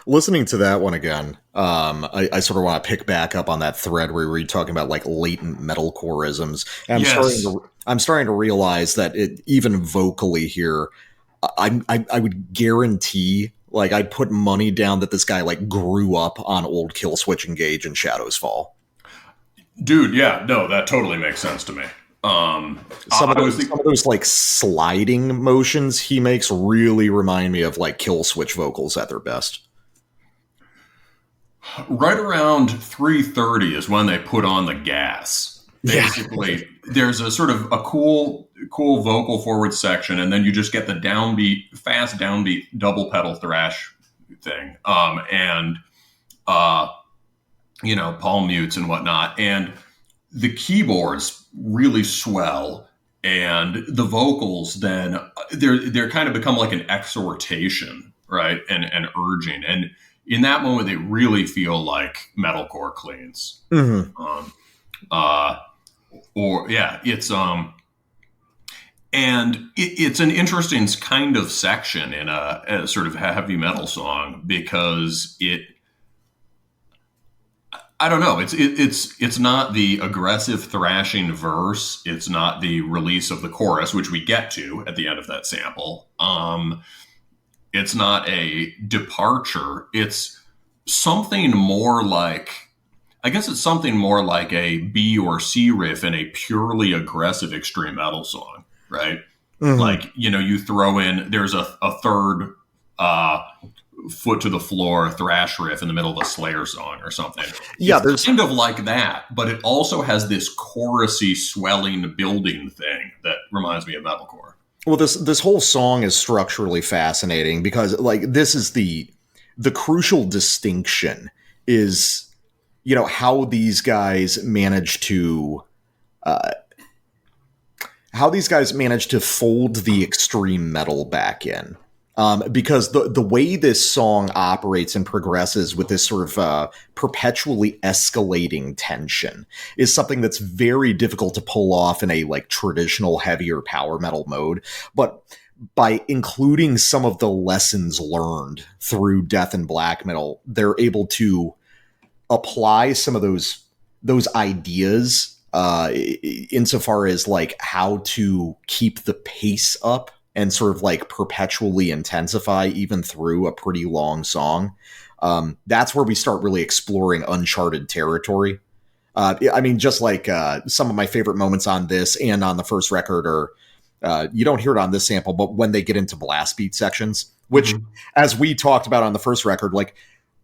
Listening to that one again, I sort of want to pick back up on that thread where we were talking about like latent metalcoreisms. And I'm starting to realize that even vocally here, I would guarantee, like I'd put money down that this guy like grew up on old Killswitch Engage and Shadows Fall. Dude, yeah, no, that totally makes sense to me. Some of those like sliding motions he makes really remind me of like Killswitch vocals at their best. Right around 3:30 is when they put on the gas. Basically, there's a sort of a cool vocal forward section, and then you just get the fast downbeat double pedal thrash thing, and palm mutes and whatnot, and the keyboards really swell, and the vocals then they're kind of become like an exhortation, right, and urging, and in that moment they really feel like metalcore cleans. Mm-hmm. It's an interesting kind of section in a sort of heavy metal song because I don't know. It's not the aggressive thrashing verse. It's not the release of the chorus, which we get to at the end of that sample. It's not a departure. It's something more like, I guess it's something more like a B or C riff in a purely aggressive extreme metal song, right? Mm-hmm. Like, you throw in, there's a third foot to the floor thrash riff in the middle of a Slayer song or something. Yeah, it's kind of like that, but it also has this chorusy, swelling, building thing that reminds me of metalcore. Well, this whole song is structurally fascinating because, like, this is the crucial distinction is, you know, how these guys manage to fold the extreme metal back in. Because the way this song operates and progresses with this sort of perpetually escalating tension is something that's very difficult to pull off in a like traditional heavier power metal mode. But by including some of the lessons learned through death and black metal, they're able to apply some of those ideas insofar as like how to keep the pace up and sort of like perpetually intensify even through a pretty long song. That's where we start really exploring uncharted territory. I mean, just like some of my favorite moments on this and on the first record are, you don't hear it on this sample, but when they get into blast beat sections, which as we talked about on the first record, like,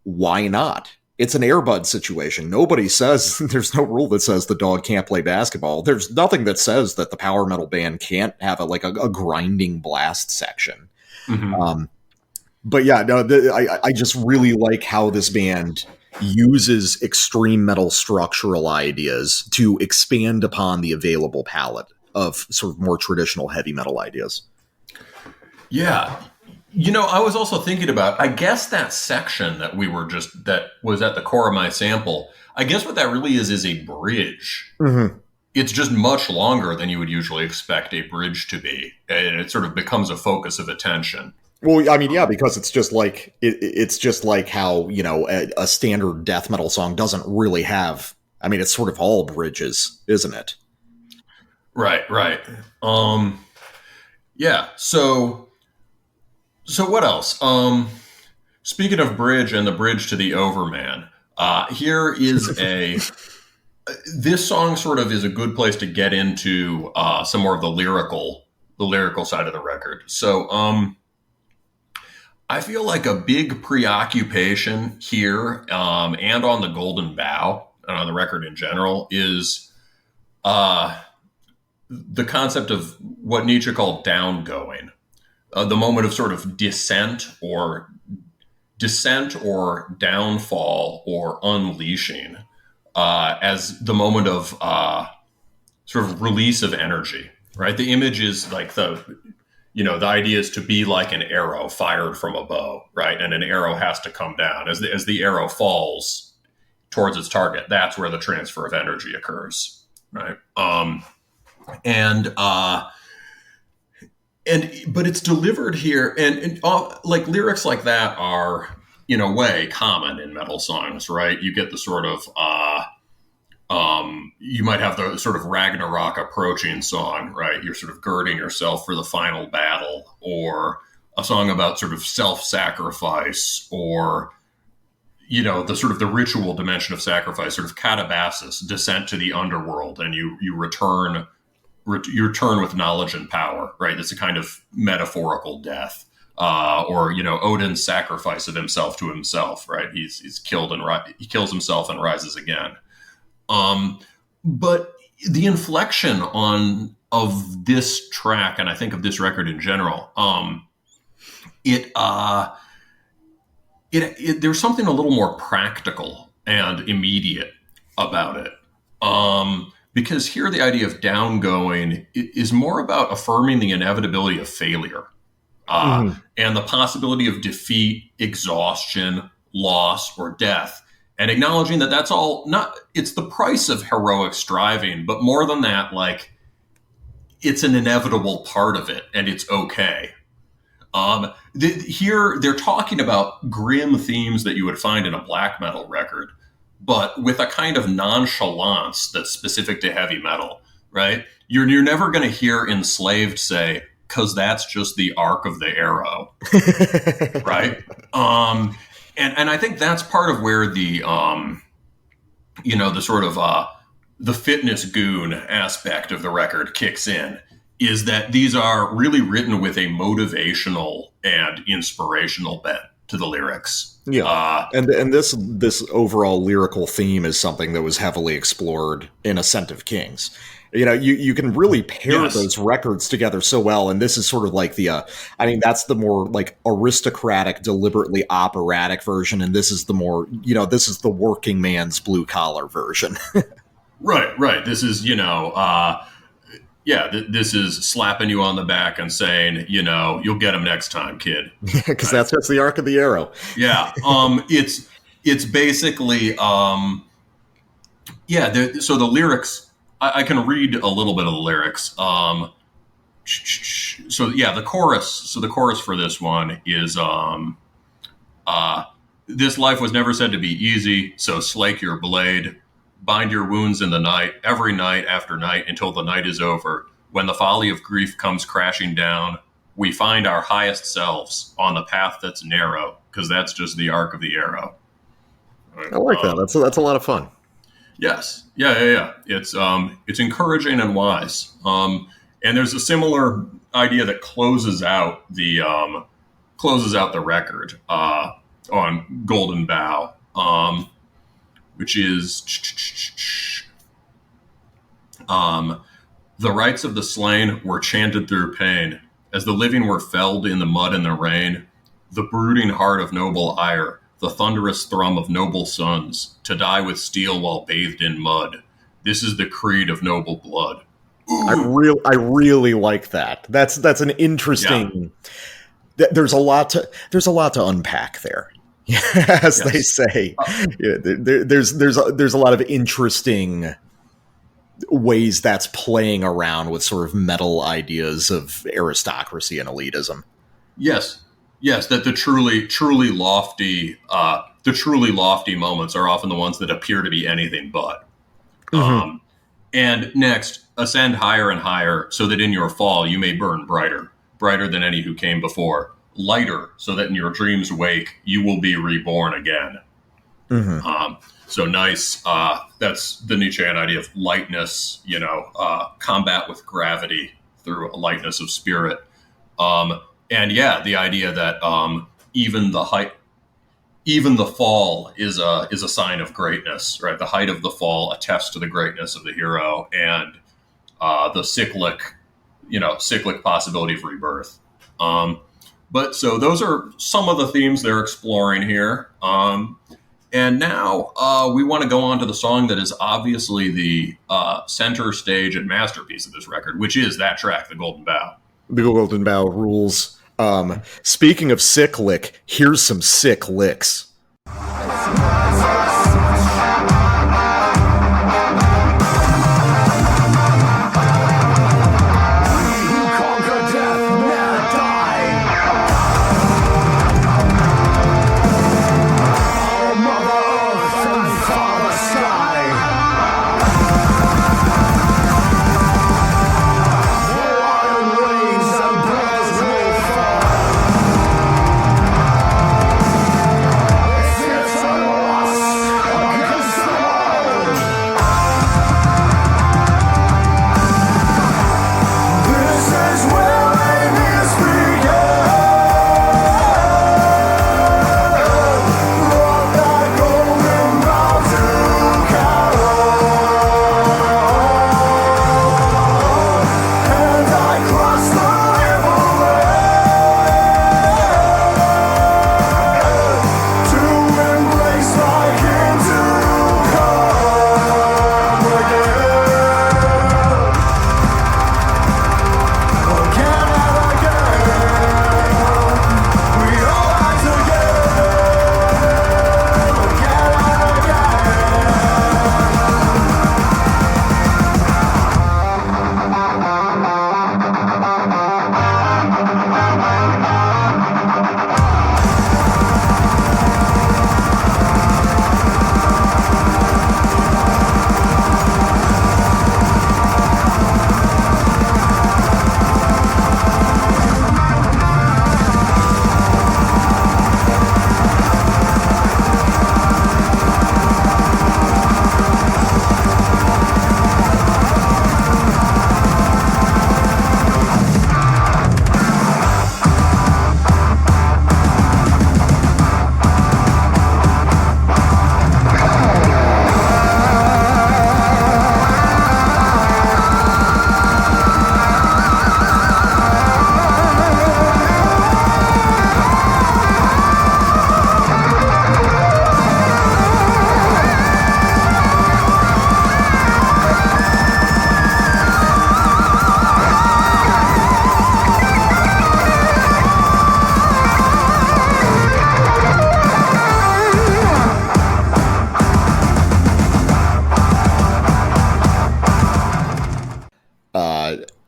why not? It's an Airbud situation. Nobody says, there's no rule that says the dog can't play basketball. There's nothing that says that the power metal band can't have a grinding blast section. But yeah, no, I just really like how this band uses extreme metal structural ideas to expand upon the available palette of sort of more traditional heavy metal ideas. Yeah. You know, I was also thinking about, I guess that section that was at the core of my sample, I guess what that really is a bridge. It's just much longer than you would usually expect a bridge to be. And it sort of becomes a focus of attention. Well, I mean, yeah, because it's just like, it's just like how, you know, a standard death metal song doesn't really have, I mean, it's sort of all bridges, isn't it? Right. Yeah. So what else? Speaking of bridge and the bridge to the Overman, here is this song sort of is a good place to get into some more of the lyrical side of the record. So I feel like a big preoccupation here and on the Golden Bough and on the record in general is the concept of what Nietzsche called downgoing. The moment of sort of descent or downfall or unleashing as the moment of sort of release of energy, right? The image is like the idea is to be like an arrow fired from a bow, right? And an arrow has to come down. As the arrow falls towards its target, that's where the transfer of energy occurs, right? But it's delivered here, and like lyrics like that are, in a way, common in metal songs, right? You get the sort of, you might have the sort of Ragnarok approaching song, right? You're sort of girding yourself for the final battle, or a song about sort of self-sacrifice, or, you know, the sort of the ritual dimension of sacrifice, sort of katabasis, descent to the underworld, and you return with knowledge and power, right? It's a kind of metaphorical death, or, you know, Odin's sacrifice of himself to himself, right? He's killed he kills himself and rises again. But the inflection of this track, and I think of this record in general, there's something a little more practical and immediate about it. Because here the idea of downgoing is more about affirming the inevitability of failure and the possibility of defeat, exhaustion, loss, or death, and acknowledging that that's all it's the price of heroic striving, but more than that, like, it's an inevitable part of it, and it's okay. Here they're talking about grim themes that you would find in a black metal record, but with a kind of nonchalance that's specific to heavy metal, right? You're never going to hear Enslaved say, "'cause that's just the arc of the arrow," right? And I think that's part of where the the sort of the fitness goon aspect of the record kicks in. is that these are really written with a motivational and inspirational bent to the lyrics. Yeah, and this overall lyrical theme is something that was heavily explored in Ascent of Kings. You know, you can really pair those records together so well, and this is sort of like that's the more like aristocratic, deliberately operatic version, and this is the more, this is the working man's blue collar version. Right. This is, this is slapping you on the back and saying, you'll get him next time, kid. Because that's just the arc of the arrow. Yeah. It's basically, so the lyrics, I can read a little bit of the lyrics. The chorus. So the chorus for this one is, this life was never said to be easy, so slake your blade. Bind your wounds in the night, every night after night until the night is over. When the folly of grief comes crashing down, we find our highest selves on the path that's narrow, because that's just the arc of the arrow. I like that. That's a lot of fun. Yes. Yeah. It's encouraging and wise. And there's a similar idea that closes out the record on Golden Bough, which is the rites of the slain were chanted through pain, as the living were felled in the mud and the rain. The brooding heart of noble ire, the thunderous thrum of noble sons, to die with steel while bathed in mud. This is the creed of noble blood. Ooh. I really like that. That's an interesting. Yeah. There's a lot to unpack there, as they say. There's a lot of interesting ways that's playing around with sort of metal ideas of aristocracy and elitism. Yes, that the truly lofty moments are often the ones that appear to be anything but. Mm-hmm. And next, ascend higher and higher, so that in your fall you may burn brighter than any who came before. Lighter, so that in your dreams wake you will be reborn again. Mm-hmm. So nice. That's the Nietzschean idea of lightness. Combat with gravity through a lightness of spirit. The idea that even the fall is a sign of greatness, right? The height of the fall attests to the greatness of the hero, and the cyclic possibility of rebirth. But so those are some of the themes they're exploring here. And now we want to go on to the song that is obviously the center stage and masterpiece of this record, which is that track, The Golden Bough. The Golden Bough rules. Speaking of cyclic, here's some sick licks.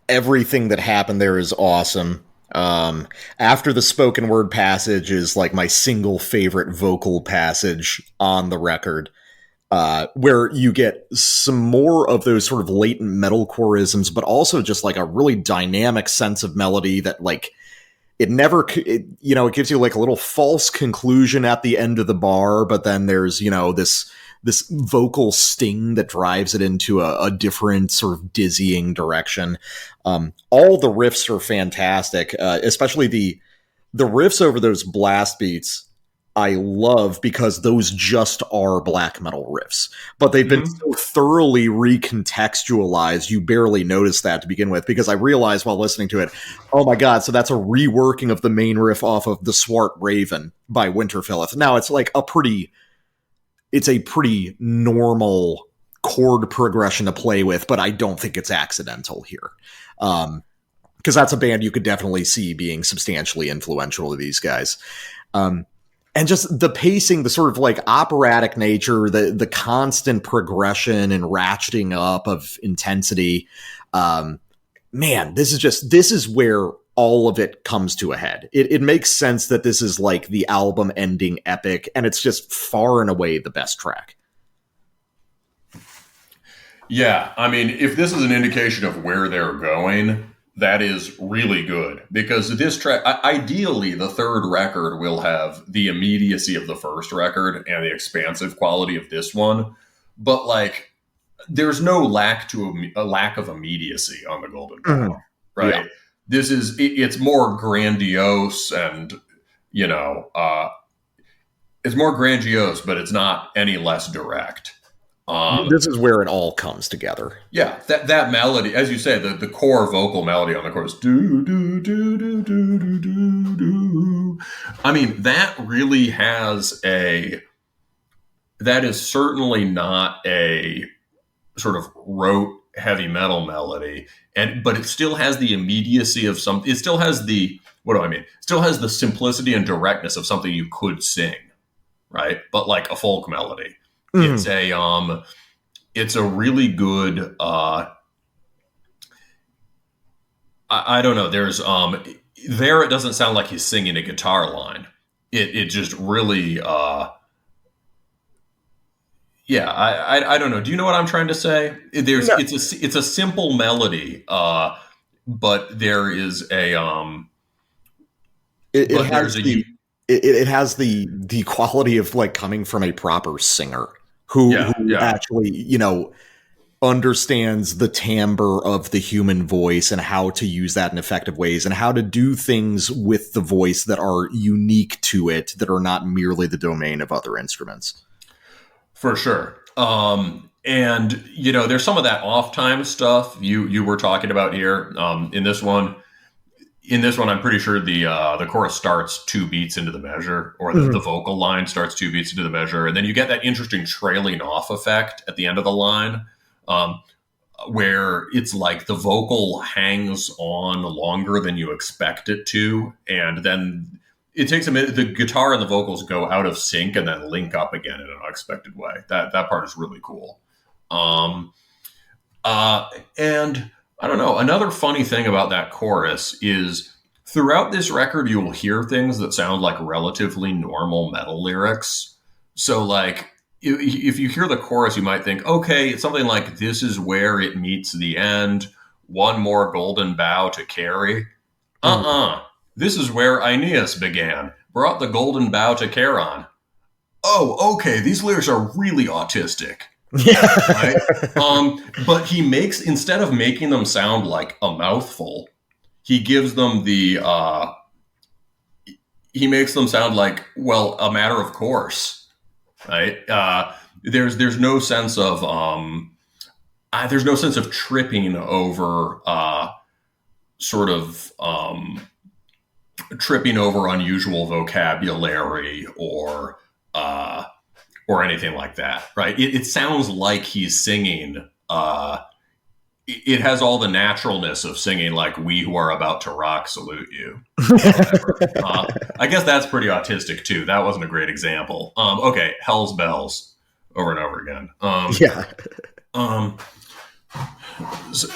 everything that happened there is awesome. After the spoken word passage is like my single favorite vocal passage on the record, where you get some more of those sort of latent metalcoreisms, but also just like a really dynamic sense of melody that like it never, it gives you like a little false conclusion at the end of the bar, but then there's, this vocal sting that drives it into a different sort of dizzying direction. All the riffs are fantastic, especially the riffs over those blast beats. I love because those just are black metal riffs, but they've been so thoroughly recontextualized. You barely notice that to begin with, because I realized while listening to it, oh my God, so that's a reworking of the main riff off of The Swart Raven by Winterfilleth. Now it's like a pretty normal chord progression to play with, but I don't think it's accidental here. Because that's a band you could definitely see being substantially influential to these guys. And just the pacing, the sort of like operatic nature, the constant progression and ratcheting up of intensity. Man, this is where all of it comes to a head. It makes sense that this is like the album ending epic, and it's just far and away the best track. Yeah, I mean, if this is an indication of where they're going, that is really good, because this track, ideally, the third record will have the immediacy of the first record and the expansive quality of this one. But like, there's no lack of immediacy on the Golden Bough, right? Yeah. It's more grandiose and, it's more grandiose, but it's not any less direct. This is where it all comes together. Yeah, that melody, as you say, the core vocal melody on the chorus, do do do do do do do do. I mean, that really that is certainly not a sort of rote heavy metal melody, but it still has the immediacy of something. It still has the still has the simplicity and directness of something you could sing, right? But like a folk melody. It's a really good, I don't know. There's, it doesn't sound like he's singing a guitar line. It just really, I don't know. Do you know what I'm trying to say? It's a simple melody, but there is it has the quality of like coming from a proper singer who actually, understands the timbre of the human voice and how to use that in effective ways and how to do things with the voice that are unique to it, that are not merely the domain of other instruments. For sure. And, there's some of that off-time stuff you were talking about here. In this one, I'm pretty sure the chorus starts 2 beats into the measure, or the vocal line starts 2 beats into the measure. And then you get that interesting trailing off effect at the end of the line, where it's like the vocal hangs on longer than you expect it to. And then it takes a minute. The guitar and the vocals go out of sync and then link up again in an unexpected way. That part is really cool. And I don't know. Another funny thing about that chorus is throughout this record, you will hear things that sound like relatively normal metal lyrics. So like if you hear the chorus, you might think, okay, it's something like, this is where it meets the end. One more golden bough to carry. This is where Aeneas began. Brought the golden bough to Charon. Oh, okay. These lyrics are really autistic. Yeah. Right? But he makes, instead of making them sound like a mouthful, he gives them he makes them sound like, well, a matter of course, right? There's no sense of tripping over tripping over unusual vocabulary or anything like that, right? It sounds like he's singing. It has all the naturalness of singing like "We who are about to rock salute you." I guess that's pretty autistic too. That wasn't a great example. Okay, Hell's Bells over and over again. So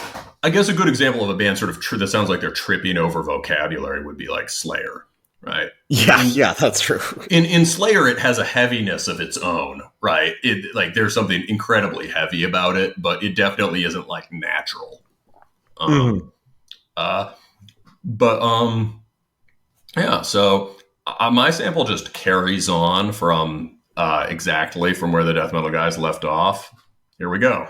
I guess a good example of a band sort of that sounds like they're tripping over vocabulary would be like Slayer, right? Yeah, that's true. In Slayer, it has a heaviness of its own, right? It like there's something incredibly heavy about it, but it definitely isn't like natural. Yeah. So my sample just carries on from exactly from where the death metal guys left off. Here we go.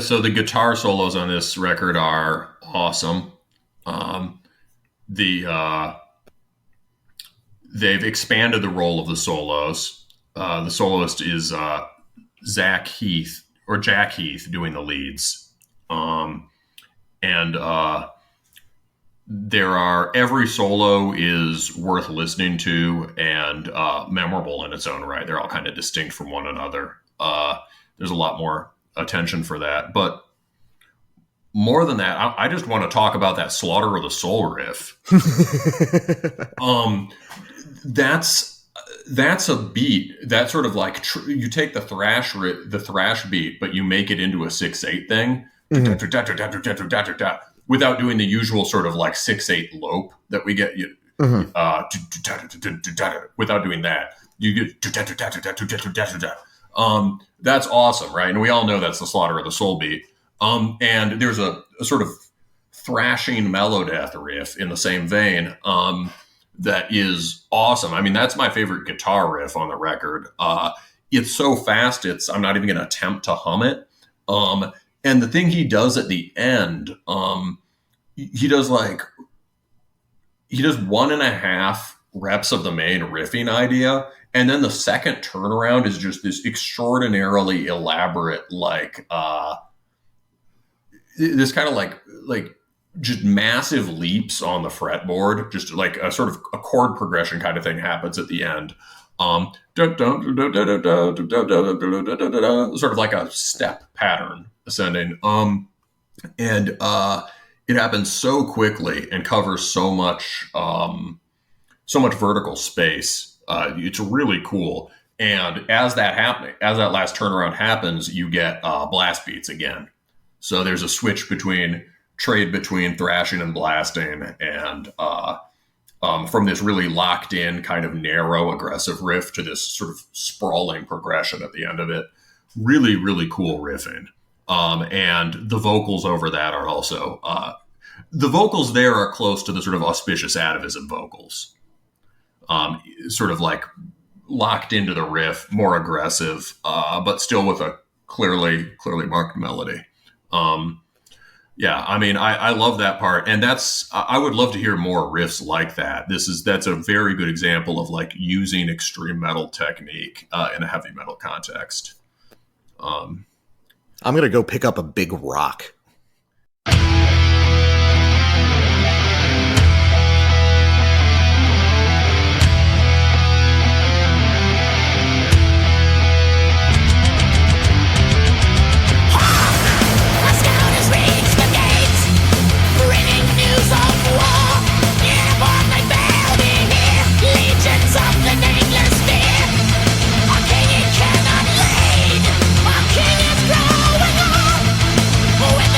So the guitar solos on this record are awesome. They've expanded the role of the solos. The soloist is Jack Heath doing the leads. Every solo is worth listening to and memorable in its own right. They're all kind of distinct from one another. There's a lot more attention for that, but more than that, I just want to talk about that Slaughter of the Soul riff. That's a beat that sort of like you take the thrash beat, but you make it into a 6/8 thing without doing the usual sort of like 6/8 lope that we get. Without doing that, you get that's awesome, right? And we all know that's the Slaughter of the Soul beat. And there's a sort of thrashing Melodeath riff in the same vein that is awesome. I mean, that's my favorite guitar riff on the record. It's so fast, I'm not even going to attempt to hum it. And the thing he does at the end, he does 1.5 reps of the main riffing idea. And then the second turnaround is just this extraordinarily elaborate, this kind of like just massive leaps on the fretboard, just like a sort of a chord progression kind of thing happens at the end. Sort of like a step pattern ascending. And it happens so quickly and covers so much vertical space. It's really cool. And as that last turnaround happens, you get blast beats again. So there's a switch between trade between thrashing and blasting, and from this really locked in kind of narrow aggressive riff to this sort of sprawling progression at the end of it. Really, really cool riffing. And the vocals over that are also, the vocals there are close to the sort of auspicious atavism vocals. Sort of like locked into the riff, more aggressive, but still with a clearly marked melody. Yeah, I mean, I love that part, and I would love to hear more riffs like that. That's a very good example of like using extreme metal technique in a heavy metal context. I'm gonna go pick up a big rock. When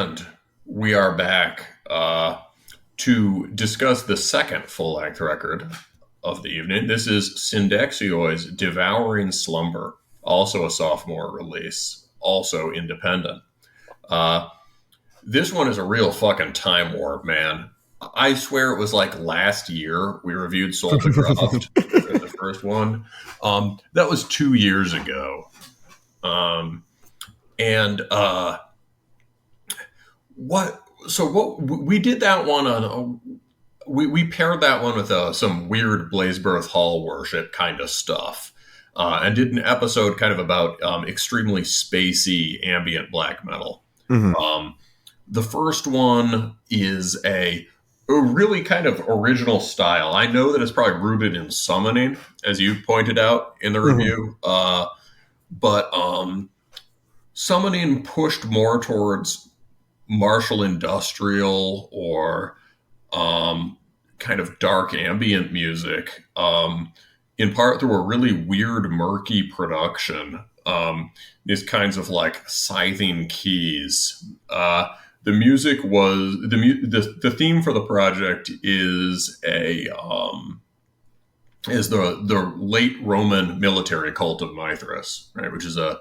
And we are back to discuss the second full-length record of the evening. This is Syndexioi's Devouring Slumber, also a sophomore release, also independent. This one is a real fucking time warp, man. I swear it was like last year we reviewed Soul Begrothed, the first one. That was 2 years ago. What we did that one on, we paired that one with some weird Blazebirth Hall worship kind of stuff, and did an episode kind of about extremely spacey ambient black metal. Mm-hmm. The first one is a really kind of original style. I know that it's probably rooted in summoning, as you pointed out in the review, but summoning pushed more towards martial industrial or kind of dark ambient music, in part through a really weird, murky production. These kinds of like scything keys. The music was the theme for the project is the late Roman military cult of Mithras, right, which is a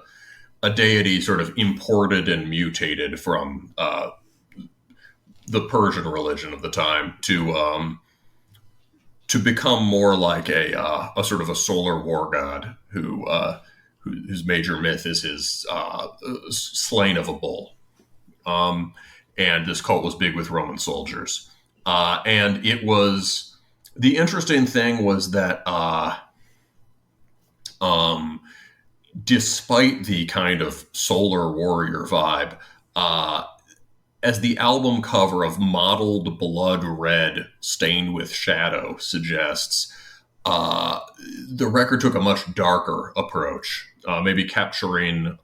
deity sort of imported and mutated from the Persian religion of the time to become more like a sort of a solar war god whose major myth is his slaying of a bull. And this cult was big with Roman soldiers. And it was, the interesting thing was that despite the kind of solar warrior vibe, as the album cover of mottled blood red stained with shadow suggests, the record took a much darker approach, maybe capturing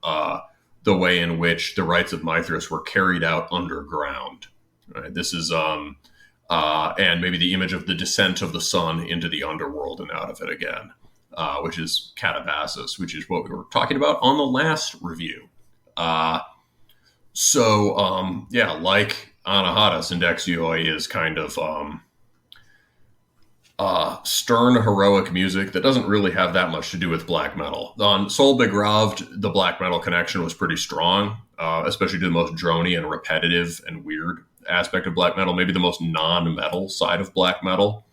the way in which the rites of Mithras were carried out underground. Right? This is, and maybe the image of the descent of the sun into the underworld and out of it again. Which is catabasis, which is what we were talking about on the last review. Like Anahata, Syndexioi is kind of stern, heroic music that doesn't really have that much to do with black metal. On Soul Begrothed, the black metal connection was pretty strong, especially to the most drony and repetitive and weird aspect of black metal, maybe the most non-metal side of black metal.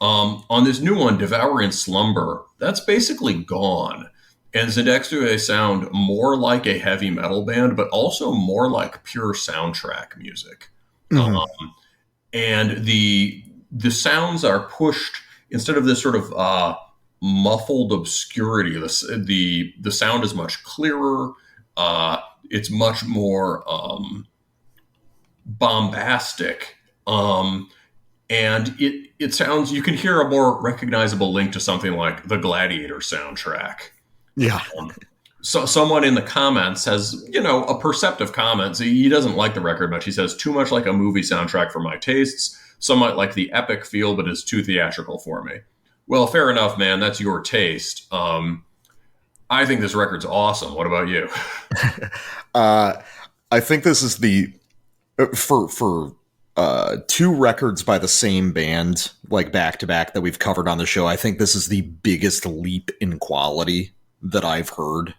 On this new one, Devouring Slumber, that's basically gone. And Syndexioi sound more like a heavy metal band, but also more like pure soundtrack music. Mm-hmm. And the sounds are pushed, instead of this sort of muffled obscurity, the sound is much clearer. It's much more bombastic. And it sounds, you can hear a more recognizable link to something like the Gladiator soundtrack. Yeah. So someone in the comments has, a perceptive comment. He doesn't like the record much. He says, too much like a movie soundtrack for my tastes. Some might like the epic feel, but it's too theatrical for me. Well, fair enough, man. That's your taste. I think this record's awesome. What about you? I think this is the, for two records by the same band, like back to back, that we've covered on the show, I think this is the biggest leap in quality that I've heard.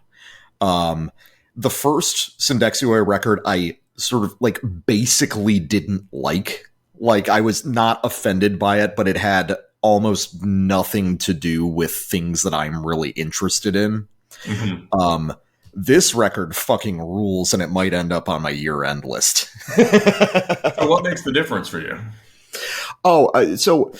The first Syndexioi record I sort of like basically didn't like. Like, I was not offended by it, but it had almost nothing to do with things that I'm really interested in. Mm-hmm. This record fucking rules, and it might end up on my year-end list. So what makes the difference for you? So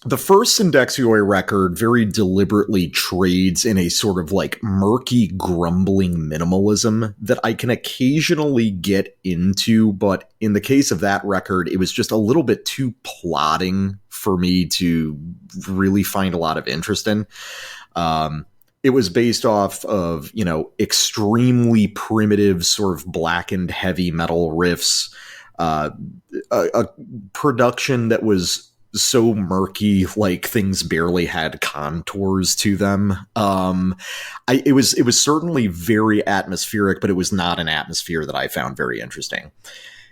the first Syndexioi record very deliberately trades in a sort of like murky, grumbling minimalism that I can occasionally get into, but in the case of that record, it was just a little bit too plodding for me to really find a lot of interest in. It was based off of, extremely primitive sort of blackened heavy metal riffs, a production that was so murky, like things barely had contours to them. It was certainly very atmospheric, but it was not an atmosphere that I found very interesting.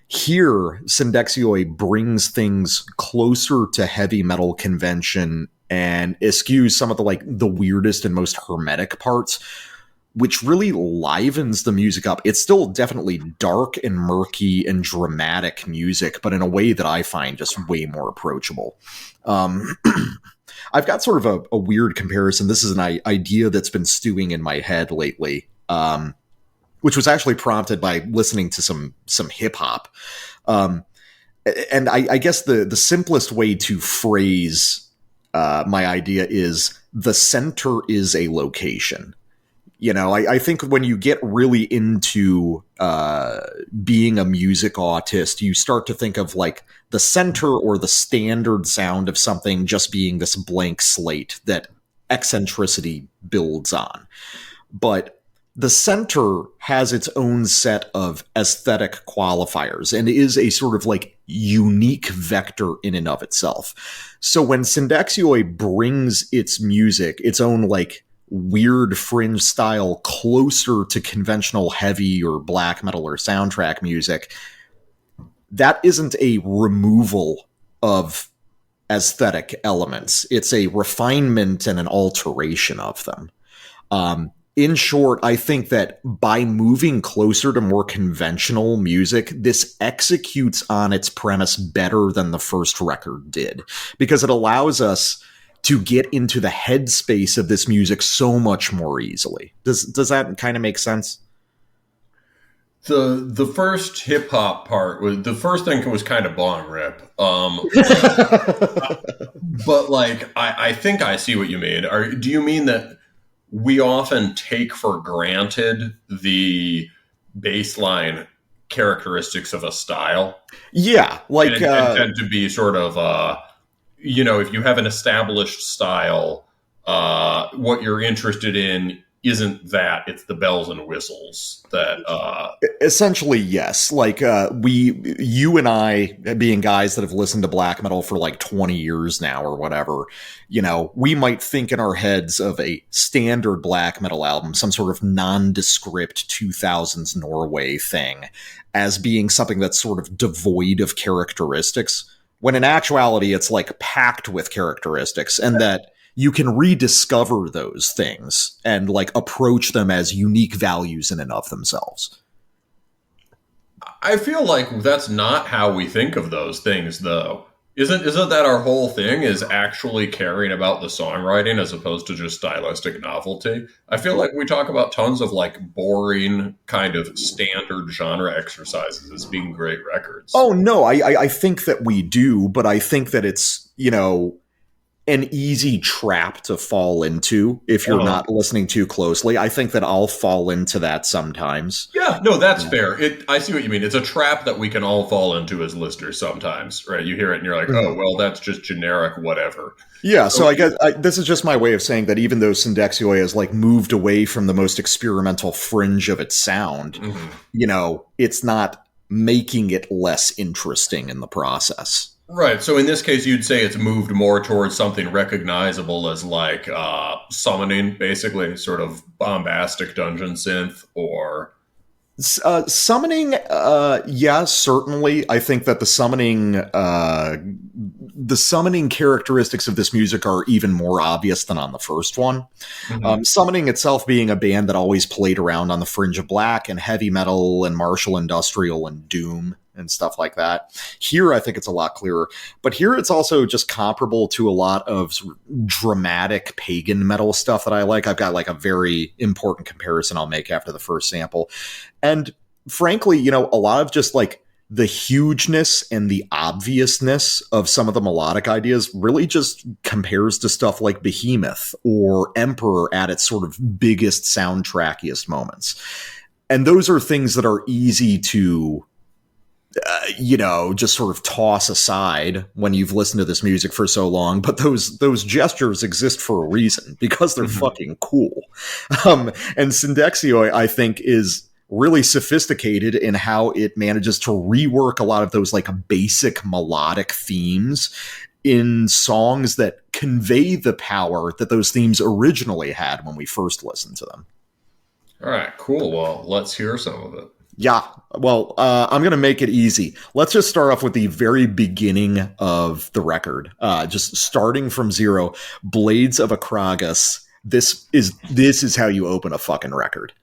Here, Syndexioi brings things closer to heavy metal convention and eschews some of the weirdest and most hermetic parts, which really livens the music up. It's still definitely dark and murky and dramatic music, but in a way that I find just way more approachable. I've got sort of a weird comparison. This is an idea that's been stewing in my head lately, which was actually prompted by listening to some hip hop. And I guess the simplest way to phrase my idea is the center is a location. I think when you get really into being a music autist, you start to think of like the center or the standard sound of something just being this blank slate that eccentricity builds on. But the center has its own set of aesthetic qualifiers and is a sort of like unique vector in and of itself. So when Syndexioi brings its music, its own like weird fringe style closer to conventional heavy or black metal or soundtrack music, that isn't a removal of aesthetic elements. It's a refinement and an alteration of them. In short, I think that by moving closer to more conventional music, this executes on its premise better than the first record did, because it allows us to get into the headspace of this music so much more easily. Does that kind of make sense? The first hip hop part was the first thing was kind of bong rip. But like I think I see what you mean. Do you mean that we often take for granted the baseline characteristics of a style? Yeah, like and tend to be sort of if you have an established style, what you're interested in isn't that, it's the bells and whistles that essentially, yes. Like you and I, being guys that have listened to black metal for like 20 years now or whatever, we might think in our heads of a standard black metal album, some sort of nondescript 2000s Norway thing, as being something that's sort of devoid of characteristics, when in actuality it's like packed with characteristics, and that you can rediscover those things and like approach them as unique values in and of themselves. I feel like that's not how we think of those things, though. Isn't that our whole thing, is actually caring about the songwriting as opposed to just stylistic novelty? I feel like we talk about tons of like boring kind of standard genre exercises as being great records. Oh no, I think that we do, but I think that it's, an easy trap to fall into if you're not listening too closely. I think that I'll fall into that sometimes. Yeah, no, that's fair. I see what you mean. It's a trap that we can all fall into as listeners sometimes, right? You hear it and you're like, oh, well, that's just generic whatever. Yeah, so I guess this is just my way of saying that even though Syndexioi has like moved away from the most experimental fringe of its sound, it's not making it interesting in the process. Right. So in this case, you'd say it's moved more towards something recognizable as like summoning, basically, sort of bombastic dungeon synth, or summoning. Yeah, certainly. I think that the summoning characteristics of this music are even more obvious than on the first one. Mm-hmm. Summoning itself being a band that always played around on the fringe of black and heavy metal and martial industrial and doom and stuff like that. Here, I think it's a lot clearer. But here, it's also just comparable to a lot of dramatic pagan metal stuff that I like. I've got like a very important comparison I'll make after the first sample. And frankly, a lot of just like the hugeness and the obviousness of some of the melodic ideas really just compares to stuff like Behemoth or Emperor at its sort of biggest soundtrackiest moments. And those are things that are easy to just sort of toss aside when you've listened to this music for so long, but those gestures exist for a reason, because they're fucking cool. And Syndexioi, I think, is really sophisticated in how it manages to rework a lot of those like basic melodic themes in songs that convey the power that those themes originally had when we first listened to them. All right, cool. Well, let's hear some of it. Yeah, well, I'm going to make it easy. Let's just start off with the very beginning of the record. Just starting from 0, Blades of Akragas. This is how you open a fucking record.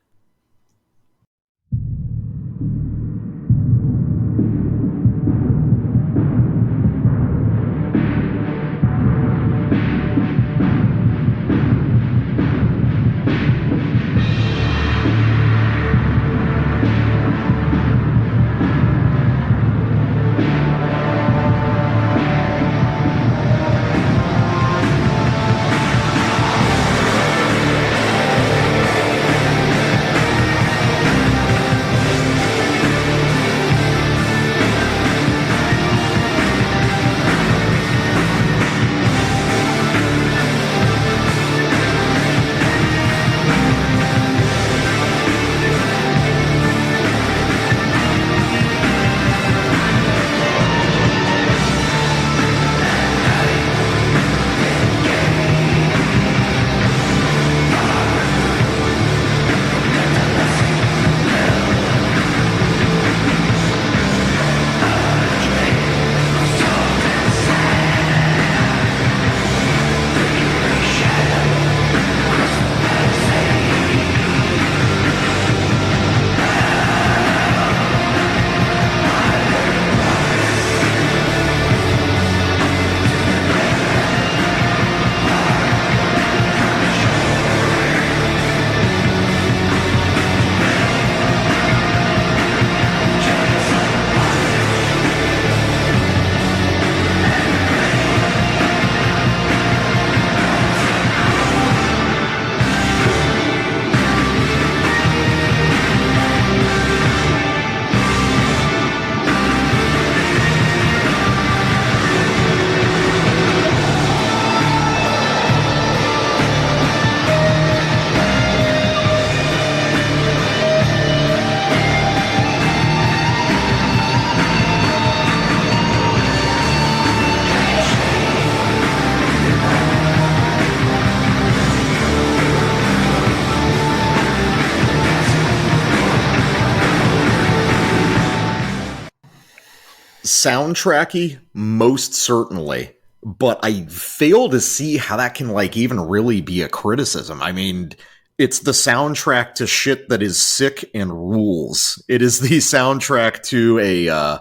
Soundtracky, most certainly, but I fail to see how that can like even really be a criticism. I mean, it's the soundtrack to shit that is sick and rules. It is the soundtrack to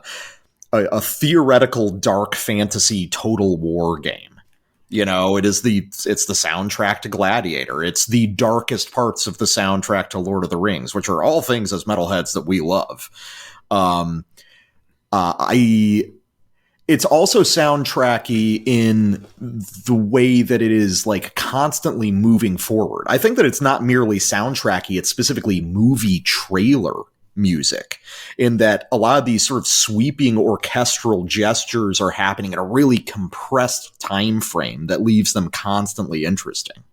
a theoretical dark fantasy total war game. You know, it's the soundtrack to Gladiator. It's the darkest parts of the soundtrack to Lord of the Rings, which are all things as metalheads that we love. It's also soundtracky in the way that it is like constantly moving forward. I think that it's not merely soundtracky, it's specifically movie trailer music, in that a lot of these sort of sweeping orchestral gestures are happening in a really compressed time frame that leaves them constantly interesting.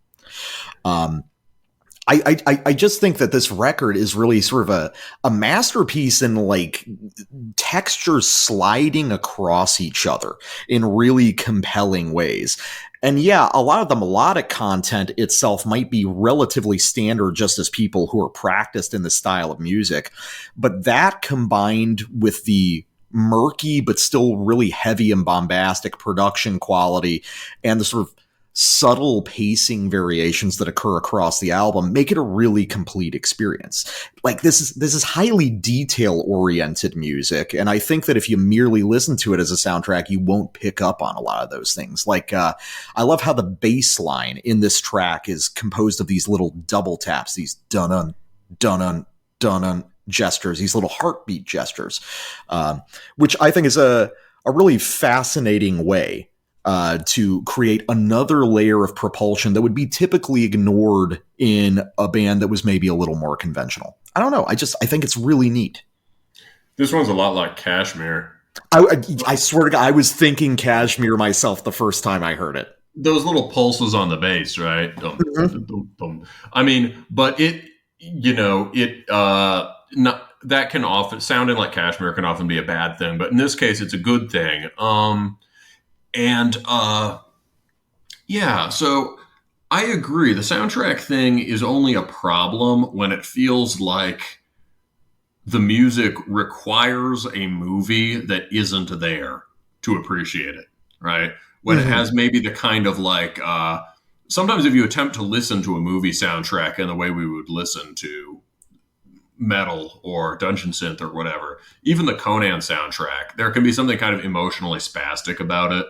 I just think that this record is really sort of a masterpiece in like textures sliding across each other in really compelling ways. And yeah, a lot of the melodic content itself might be relatively standard just as people who are practiced in this style of music. But that combined with the murky but still really heavy and bombastic production quality and the sort of subtle pacing variations that occur across the album make it a really complete experience. Like this is highly detail oriented music, and I think that if you merely listen to it as a soundtrack, you won't pick up on a lot of those things. Like I love how the bass line in this track is composed of these little double taps, these dun-dun, dun-dun, dun-dun gestures, these little heartbeat gestures, which I think is a really fascinating way to create another layer of propulsion that would be typically ignored in a band that was maybe a little more conventional. I don't know. I think it's really neat. This one's a lot like Kashmir. I swear to God, I was thinking Kashmir myself the first time I heard it. Those little pulses on the bass, right? Dum, dum, dum, dum. I mean, but that can often, sounding like Kashmir can often be a bad thing, but in this case, it's a good thing. And yeah, so I agree. The soundtrack thing is only a problem when it feels like the music requires a movie that isn't there to appreciate it, right? When it has maybe the kind of like, sometimes if you attempt to listen to a movie soundtrack in the way we would listen to metal or dungeon synth or whatever, even the Conan soundtrack, there can be something kind of emotionally spastic about it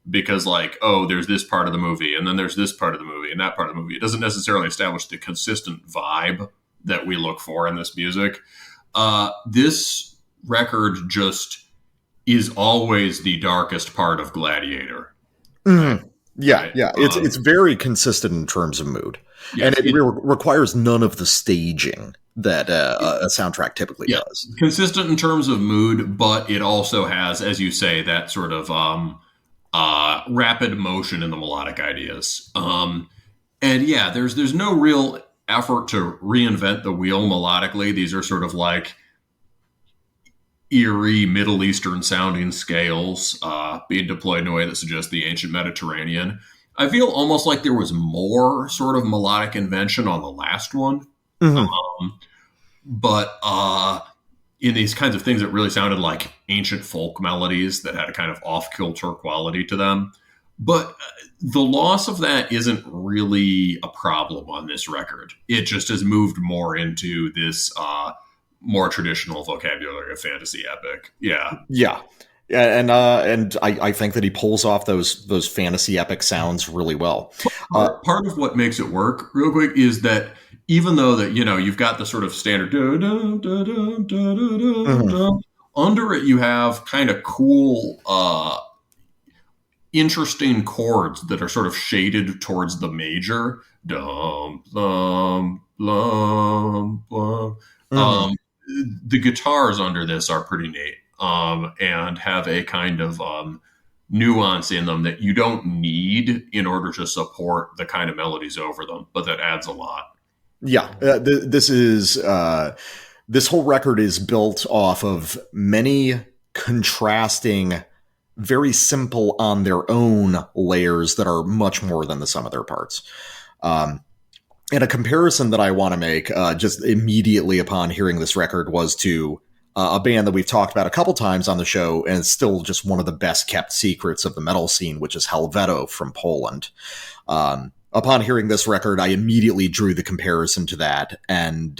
because like, oh, there's this part of the movie and then there's this part of the movie and that part of the movie. It doesn't necessarily establish the consistent vibe that we look for in this music. This record just is always the darkest part of Gladiator. Mm-hmm. Yeah, right? Yeah. It's very consistent in terms of mood. Yes, and it requires none of the staging that a soundtrack typically does. Consistent in terms of mood, but it also has, as you say, that sort of rapid motion in the melodic ideas. And yeah, there's no real effort to reinvent the wheel melodically. These are sort of like eerie Middle Eastern sounding scales being deployed in a way that suggests the ancient Mediterranean. I feel almost like there was more sort of melodic invention on the last one. Mm-hmm. But in these kinds of things that really sounded like ancient folk melodies that had a kind of off-kilter quality to them. But the loss of that isn't really a problem on this record. It just has moved more into this more traditional vocabulary of fantasy epic. Yeah. Yeah. And I think that he pulls off those fantasy epic sounds really well. Part of what makes it work, real quick, is that even though that, you know, you've got the sort of standard under it, you have kind of cool, interesting chords that are sort of shaded towards the major. Dum, dum, dum, dum. The guitars under this are pretty neat. And have a kind of nuance in them that you don't need in order to support the kind of melodies over them, but that adds a lot. Yeah, this whole record is built off of many contrasting, very simple on their own layers that are much more than the sum of their parts. And a comparison that I want to make just immediately upon hearing this record was to a band that we've talked about a couple times on the show, and it's still just one of the best kept secrets of the metal scene, which is Helveto from Poland. Upon hearing this record, I immediately drew the comparison to that. And,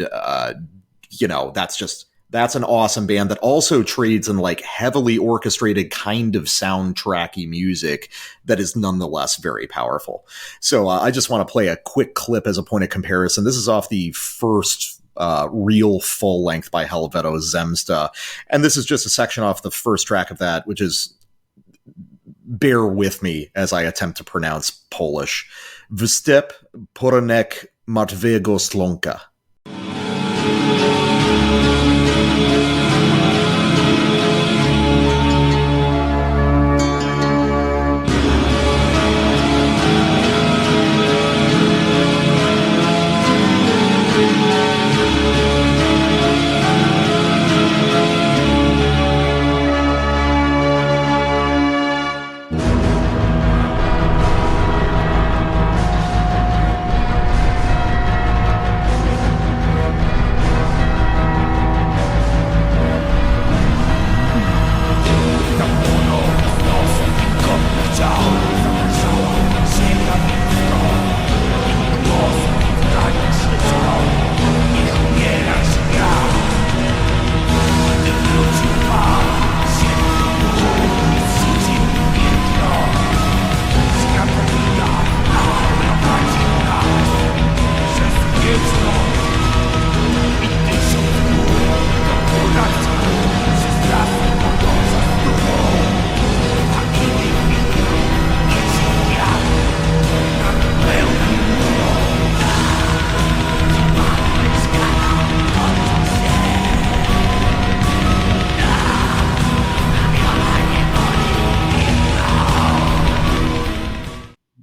that's an awesome band that also trades in like heavily orchestrated kind of soundtracky music that is nonetheless very powerful. So I just want to play a quick clip as a point of comparison. This is off the first real full length by Helveto, Zemsta. And this is just a section off the first track of that, which is, bear with me as I attempt to pronounce Polish. Występ poranek martwego slonka.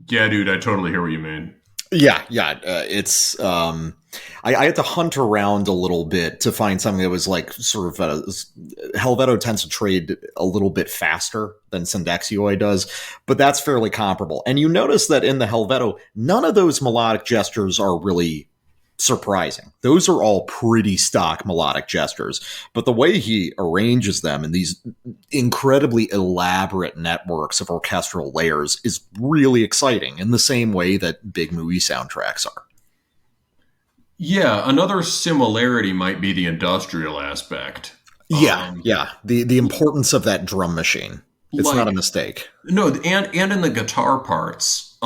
Yeah, dude, I totally hear what you mean. Yeah. It's I had to hunt around a little bit to find something that was like sort of Helveto tends to trade a little bit faster than Syndexioi does, but that's fairly comparable. And you notice that in the Helveto, none of those melodic gestures are really surprising. Those are all pretty stock melodic gestures, but the way he arranges them in these incredibly elaborate networks of orchestral layers is really exciting in the same way that big movie soundtracks are. Yeah, another similarity might be the industrial aspect. Yeah. The importance of that drum machine. It's not a mistake. No, and in the guitar parts,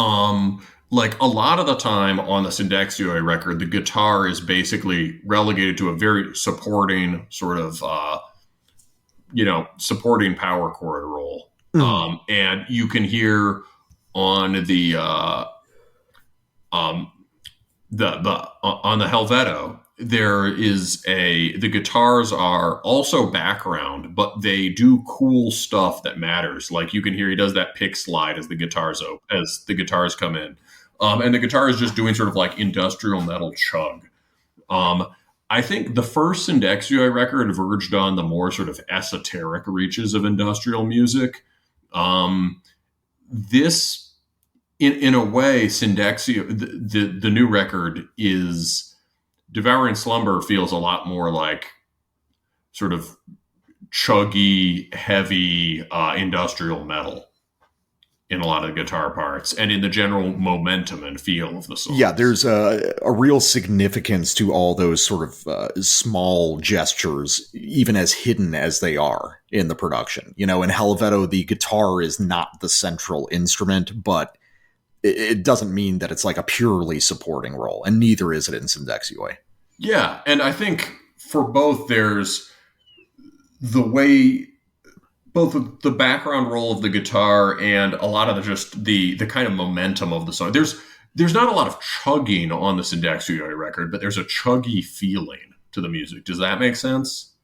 like a lot of the time on the Syndexioi record, the guitar is basically relegated to a very supporting sort of, supporting power chord role. And you can hear on the on the Helveto, the guitars are also background, but they do cool stuff that matters. Like you can hear he does that pick slide as the guitars come in. And the guitar is just doing sort of like industrial metal chug. I think the first Syndexioi record verged on the more sort of esoteric reaches of industrial music. This, in a way, Syndexioi, the new record is Devouring Slumber feels a lot more like sort of chuggy, heavy industrial metal in a lot of the guitar parts and in the general momentum and feel of the song. Yeah, there's a real significance to all those sort of small gestures, even as hidden as they are in the production. You know, in Helveto, the guitar is not the central instrument, but it doesn't mean that it's like a purely supporting role, and neither is it in Syndexioi. Yeah, and I think for both, there's the way both the background role of the guitar and a lot of the kind of momentum of the song. There's not a lot of chugging on the Syndexioi record, but there's a chuggy feeling to the music. Does that make sense?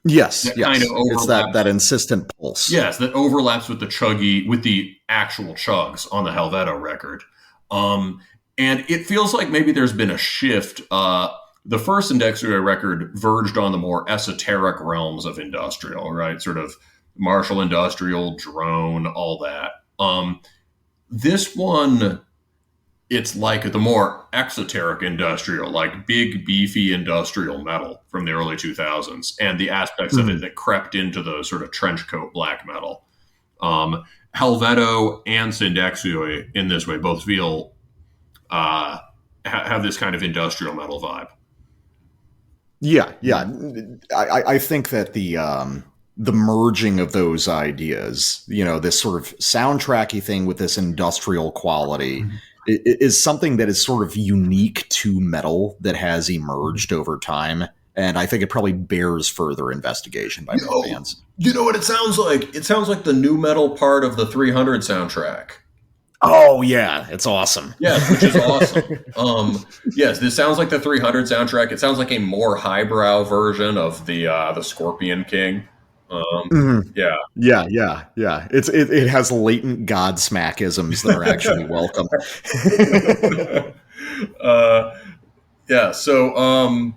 Yes, Kind of it's that insistent pulse. Yes, that overlaps with the actual chugs on the Helveto record. And it feels like maybe there's been a shift. The first Syndexioi record verged on the more esoteric realms of industrial, right? Sort of Marshall Industrial, drone, all that. This one, it's like the more exoteric industrial, like big, beefy industrial metal from the early 2000s, and the aspects of it that crept into the sort of trench coat black metal. Helveto and Syndexioi in this way both feel have this kind of industrial metal vibe. Yeah. I think that the merging of those ideas, you know, this sort of soundtracky thing with this industrial quality is something that is sort of unique to metal that has emerged over time. And I think it probably bears further investigation by more fans. You know what it sounds like? It sounds like the new metal part of the 300 soundtrack. Oh, yeah. It's awesome. Yes, which is awesome. Yes, this sounds like the 300 soundtrack. It sounds like a more highbrow version of the Scorpion King. Yeah. It has latent Godsmackisms that are actually welcome. Yeah. So,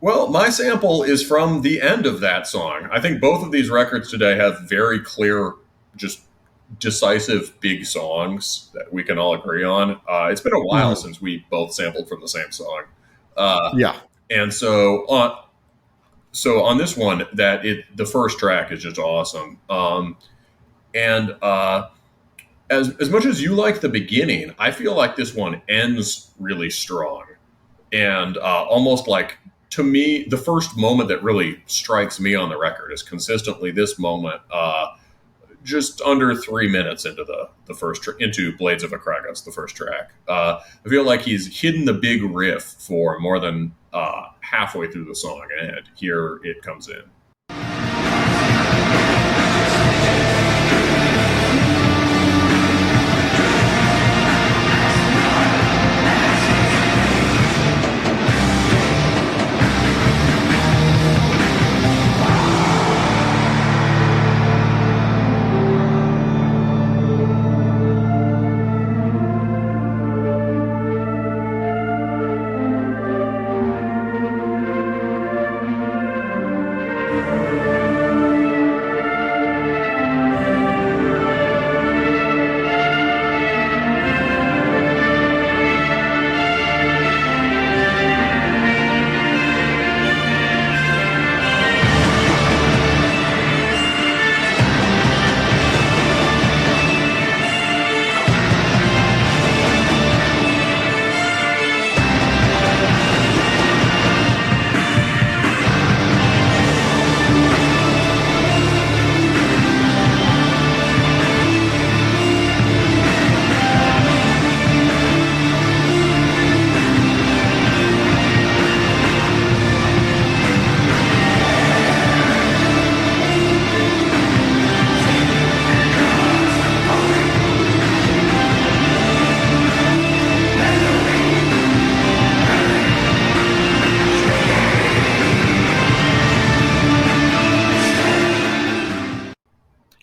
well, my sample is from the end of that song. I think both of these records today have very clear, just decisive big songs that we can all agree on. It's been a while since we both sampled from the same song. And so on this one, the first track is just awesome. And as much as you like the beginning, I feel like this one ends really strong. And almost like, to me, the first moment that really strikes me on the record is consistently this moment, just under 3 minutes into the first into Blades of Akragas, the first track. I feel like he's hidden the big riff for more than halfway through the song, and here it comes in.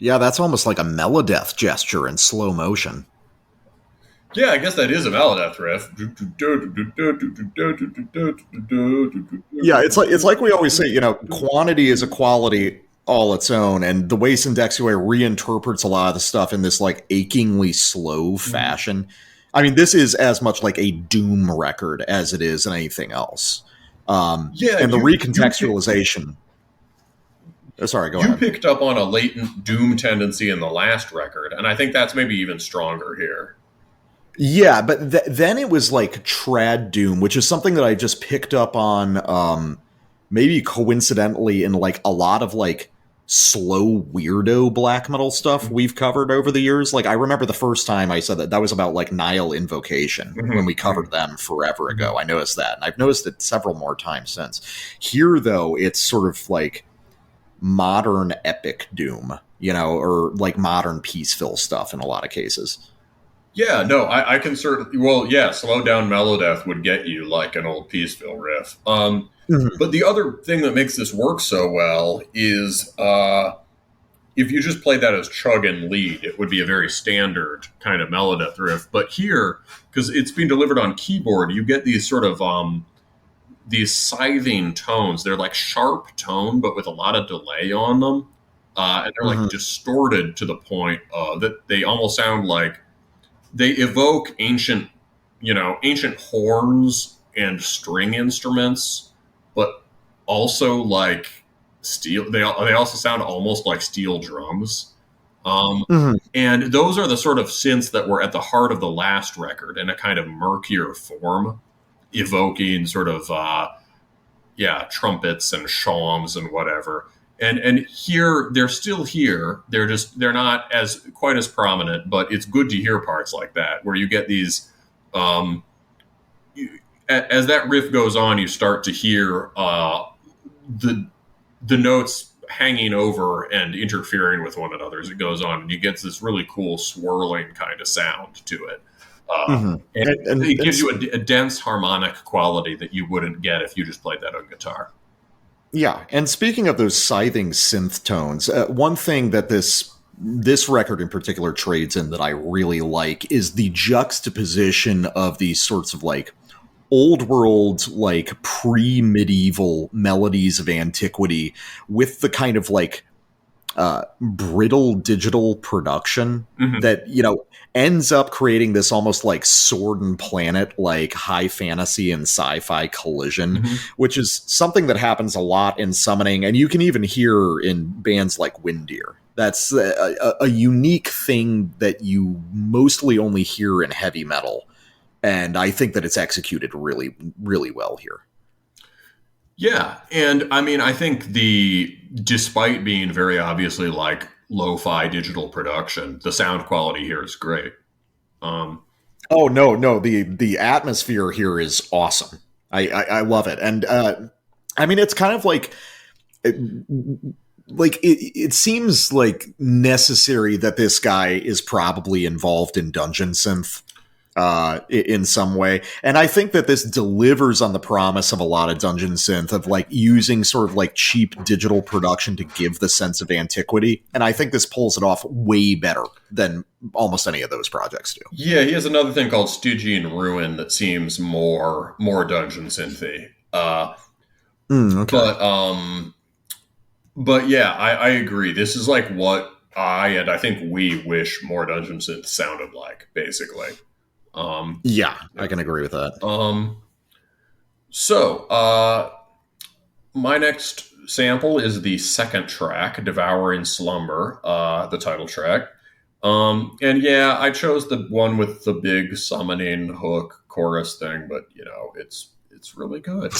Yeah, that's almost like a Melodeath gesture in slow motion. Yeah, I guess that is a Melodeath riff. Yeah, it's like we always say, quantity is a quality all its own, and the way Syndexioi reinterprets a lot of the stuff in this like achingly slow fashion. I mean, this is as much like a Doom record as it is anything else. And the recontextualization. Sorry, go ahead. You picked up on a latent Doom tendency in the last record, and I think that's maybe even stronger here. Yeah, but then it was like trad Doom, which is something that I just picked up on maybe coincidentally in like a lot of like slow weirdo black metal stuff we've covered over the years. Like I remember the first time I said that was about like Nihil Invocation when we covered them forever ago. I noticed that, and I've noticed it several more times since. Here, though, it's sort of like modern epic Doom, or like modern peaceful stuff in a lot of cases. Yeah, no, I can certainly... Well, yeah, slow down Melodeath would get you like an old Peaceville riff. But the other thing that makes this work so well is if you just played that as chug and lead, it would be a very standard kind of Melodeath riff. But here, because it's being delivered on keyboard, you get these sort of these scything tones. They're like sharp tone, but with a lot of delay on them. And they're like distorted to the point that they almost sound like they evoke ancient horns and string instruments, but also like steel. They also sound almost like steel drums. And those are the sort of synths that were at the heart of the last record in a kind of murkier form, evoking sort of, trumpets and shawms and whatever. And here, they're still here. They're not quite as prominent, but it's good to hear parts like that, where you get these, as that riff goes on, you start to hear the notes hanging over and interfering with one another as it goes on, and you get this really cool swirling kind of sound to it. And it gives you a dense harmonic quality that you wouldn't get if you just played that on guitar. Yeah, and speaking of those scything synth tones, one thing that this record in particular trades in that I really like is the juxtaposition of these sorts of like old world, like pre-medieval melodies of antiquity with the kind of like brittle digital production that, ends up creating this almost like Sword and Planet, like high fantasy and sci-fi collision, which is something that happens a lot in summoning. And you can even hear in bands like Windeer. That's a unique thing that you mostly only hear in heavy metal. And I think that it's executed really, really well here. Yeah. And I mean, I think despite being very obviously like lo-fi digital production, the sound quality here is great. No, the atmosphere here is awesome. I love it. And I mean, it's kind of like it seems like necessary that this guy is probably involved in dungeon synth in some way. And I think that this delivers on the promise of a lot of dungeon synth of like using sort of like cheap digital production to give the sense of antiquity. And I think this pulls it off way better than almost any of those projects do. Yeah, he has another thing called Stygian Ruin that seems more dungeon synthy. Okay. But yeah, I agree. This is like what I think we wish more dungeon synth sounded like, basically. I can agree with that. So my next sample is the second track, Devouring Slumber, the title track. And yeah, I chose the one with the big summoning hook chorus thing, but it's really good.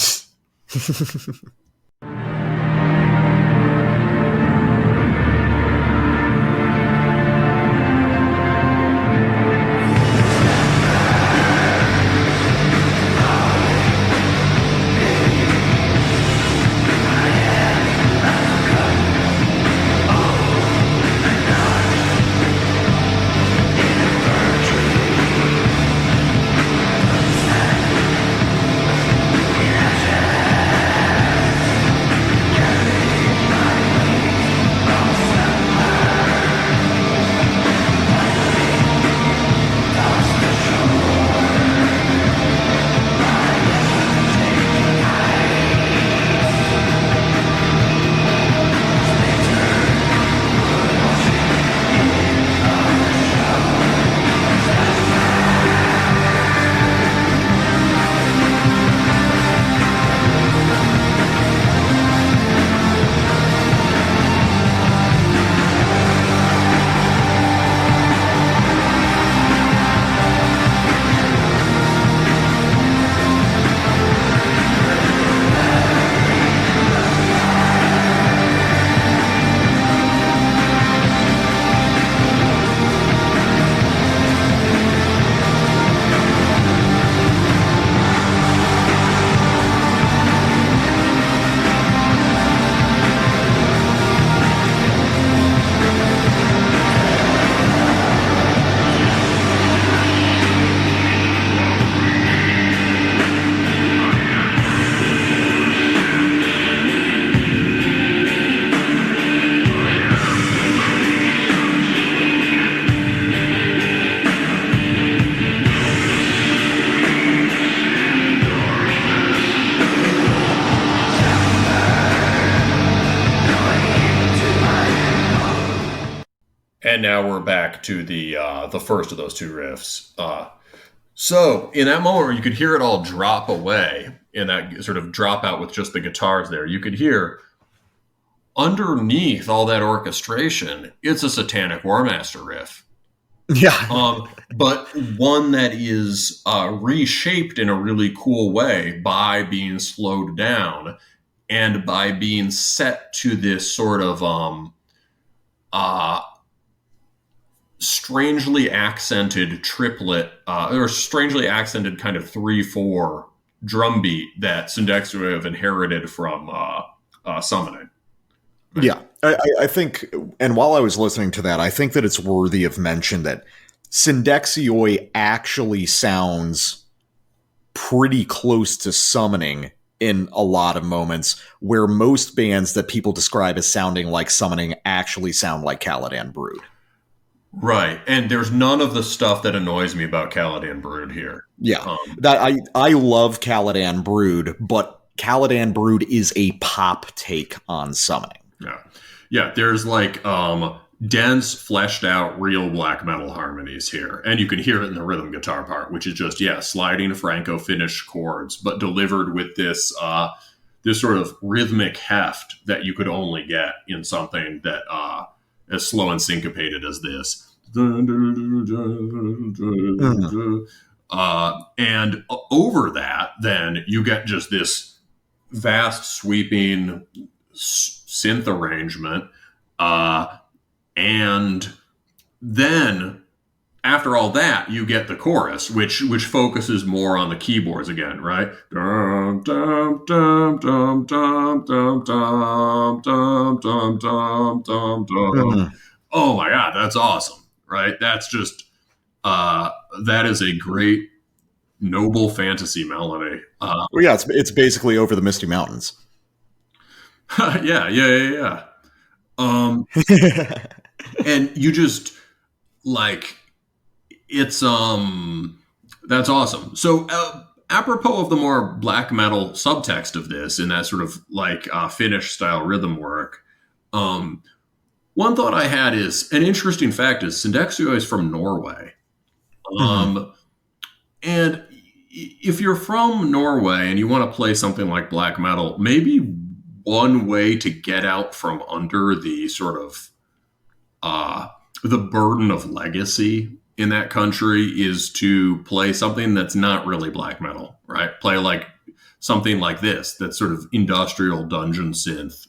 And now we're back to the first of those two riffs. So in that moment where you could hear it all drop away, in that sort of drop out with just the guitars there, you could hear underneath all that orchestration, it's a Satanic Warmaster riff. Yeah. But one that is reshaped in a really cool way by being slowed down and by being set to this sort of strangely accented triplet, or strangely accented kind of 3/4 drum beat that Syndexioi have inherited from Summoning. Yeah, I think, and while I was listening to that, I think that it's worthy of mention that Syndexioi actually sounds pretty close to Summoning in a lot of moments, where most bands that people describe as sounding like Summoning actually sound like Caladan Brood. Right, and there's none of the stuff that annoys me about Caladan Brood here. Yeah, that I love Caladan Brood, but Caladan Brood is a pop take on Summoning. Yeah. There's like dense, fleshed out, real black metal harmonies here, and you can hear it in the rhythm guitar part, which is just sliding Franco finished chords, but delivered with this this sort of rhythmic heft that you could only get in something that as slow and syncopated as this. And over that, then you get just this vast, sweeping synth arrangement, and then after all that, you get the chorus, which focuses more on the keyboards again, right? Dum, dum, dum, dum, dum, dum, dum, dum, dum, dum, dum, dum. Oh my God, that's awesome, right? That's just that is a great, noble fantasy melody. Well, yeah, it's basically Over the Misty Mountains. Yeah. And you just like it's that's awesome. So apropos of the more black metal subtext of this in that sort of like Finnish style rhythm work, one thought I had is an interesting fact is Syndexioi is from Norway. And if you're from Norway and you want to play something like black metal, maybe one way to get out from under the sort of the burden of legacy in that country is to play something that's not really black metal, right? Play like something like this, that's sort of industrial dungeon synth,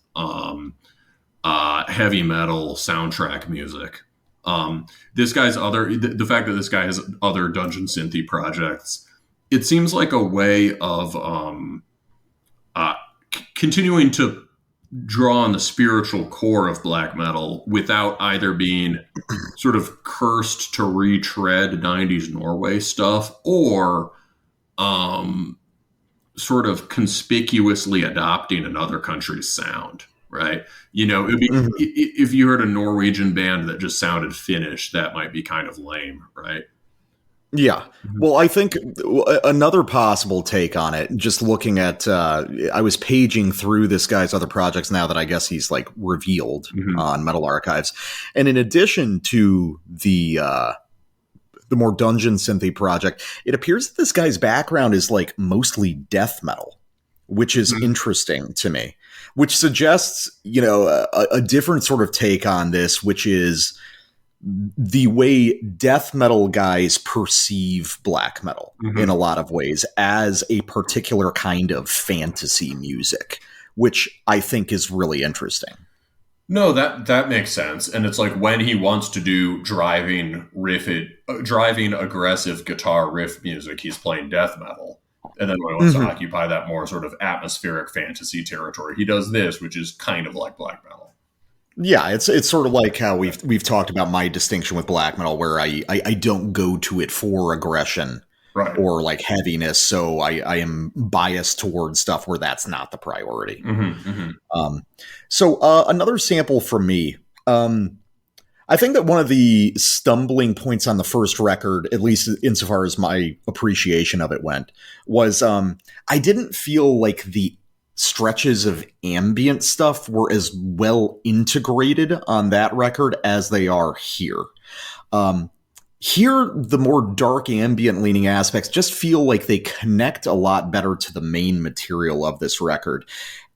heavy metal soundtrack music. This guy's the fact that this guy has other dungeon synthy projects, it seems like a way of continuing to draw on the spiritual core of black metal without either being sort of cursed to retread 90s Norway stuff or sort of conspicuously adopting another country's sound, right? You know, it'd be, if you heard a Norwegian band that just sounded Finnish, that might be kind of lame, right? Yeah. Well, I think another possible take on it, just looking at, I was paging through this guy's other projects now that I guess he's like revealed on Metal Archives. And in addition to the more dungeon synthy project, it appears that this guy's background is like mostly death metal, which is interesting to me, which suggests, you know, a different sort of take on this, which is the way death metal guys perceive black metal in a lot of ways as a particular kind of fantasy music, which I think is really interesting. No, that makes sense. And it's like when he wants to do driving aggressive guitar riff music, he's playing death metal. And then when he wants to occupy that more sort of atmospheric fantasy territory, he does this, which is kind of like black metal. Yeah, it's sort of like how we've talked about my distinction with black metal, where I don't go to it for aggression or like heaviness, so I am biased towards stuff where that's not the priority. So another sample from me. I think that one of the stumbling points on the first record, at least insofar as my appreciation of it went, was I didn't feel like the stretches of ambient stuff were as well integrated on that record as they are here. Here, the more dark ambient leaning aspects just feel like they connect a lot better to the main material of this record.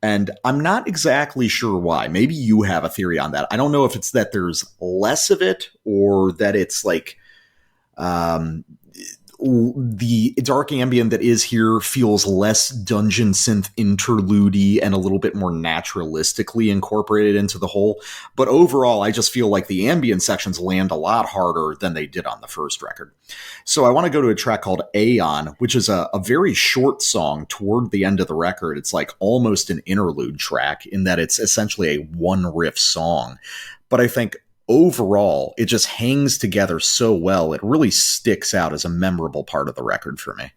And I'm not exactly sure why. Maybe you have a theory on that. I don't know if it's that there's less of it or that it's like the dark ambient that is here feels less dungeon synth interlude-y and a little bit more naturalistically incorporated into the whole. But overall, I just feel like the ambient sections land a lot harder than they did on the first record. So I want to go to a track called Aeon, which is a very short song toward the end of the record. It's like almost an interlude track in that it's essentially a one riff song. But I think overall, it just hangs together so well. It really sticks out as a memorable part of the record for me.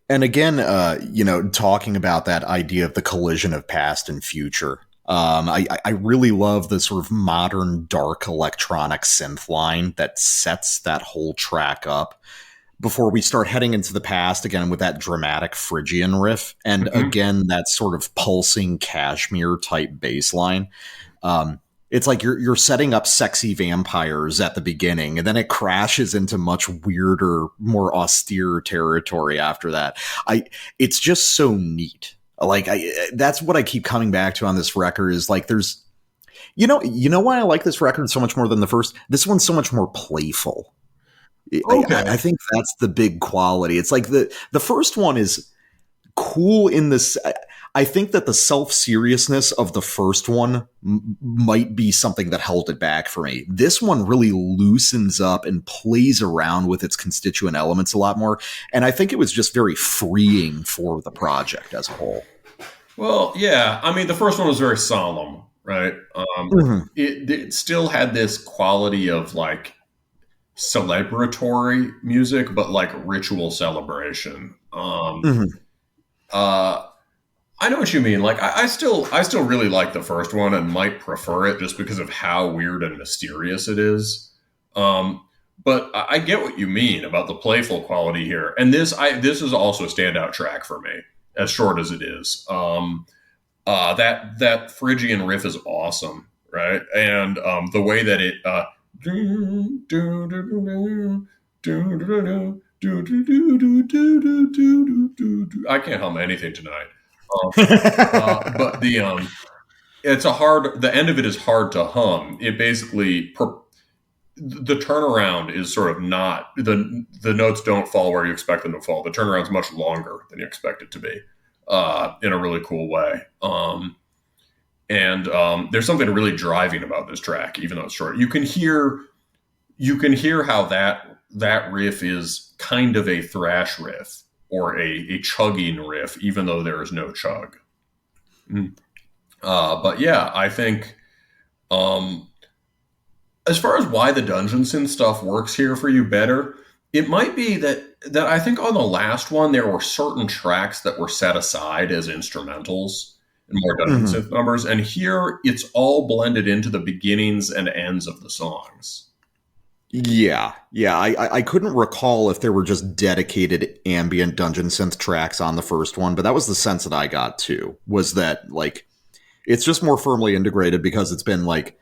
And again, talking about that idea of the collision of past and future, I really love the sort of modern dark electronic synth line that sets that whole track up before we start heading into the past again with that dramatic Phrygian riff. And again, that sort of pulsing Kashmir type bass line. It's like you're setting up sexy vampires at the beginning, and then it crashes into much weirder, more austere territory after that. It's just so neat. That's what I keep coming back to on this record is like there's, you know why I like this record so much more than the first? This one's so much more playful. Okay. I think that's the big quality. It's like the first one is cool in this. I think that the self-seriousness of the first one might be something that held it back for me. This one really loosens up and plays around with its constituent elements a lot more. And I think it was just very freeing for the project as a whole. Well, yeah. I mean, the first one was very solemn, right? It still had this quality of like celebratory music, but like ritual celebration. I know what you mean. Like, I still really like the first one and might prefer it just because of how weird and mysterious it is. But I get what you mean about the playful quality here. And this is also a standout track for me, as short as it is. That Phrygian riff is awesome, right? And the way that it I can't hum anything tonight. But the end of it is hard to hum. It basically the turnaround is sort of not the notes don't fall where you expect them to fall. The turnaround's much longer than you expect it to be, in a really cool way. And there's something really driving about this track, even though it's short. You can hear how that riff is kind of a thrash riff or a chugging riff, even though there is no chug. But yeah, I think as far as why the dungeon synth stuff works here for you better, it might be that I think on the last one there were certain tracks that were set aside as instrumentals and more dungeon synth numbers, and here it's all blended into the beginnings and ends of the songs. Yeah. I couldn't recall if there were just dedicated ambient dungeon synth tracks on the first one, but that was the sense that I got too, was that like it's just more firmly integrated because it's been like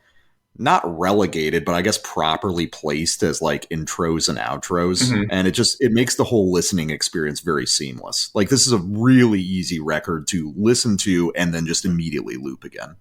not relegated, but I guess properly placed as like intros and outros. And it makes the whole listening experience very seamless. Like this is a really easy record to listen to and then just immediately loop again.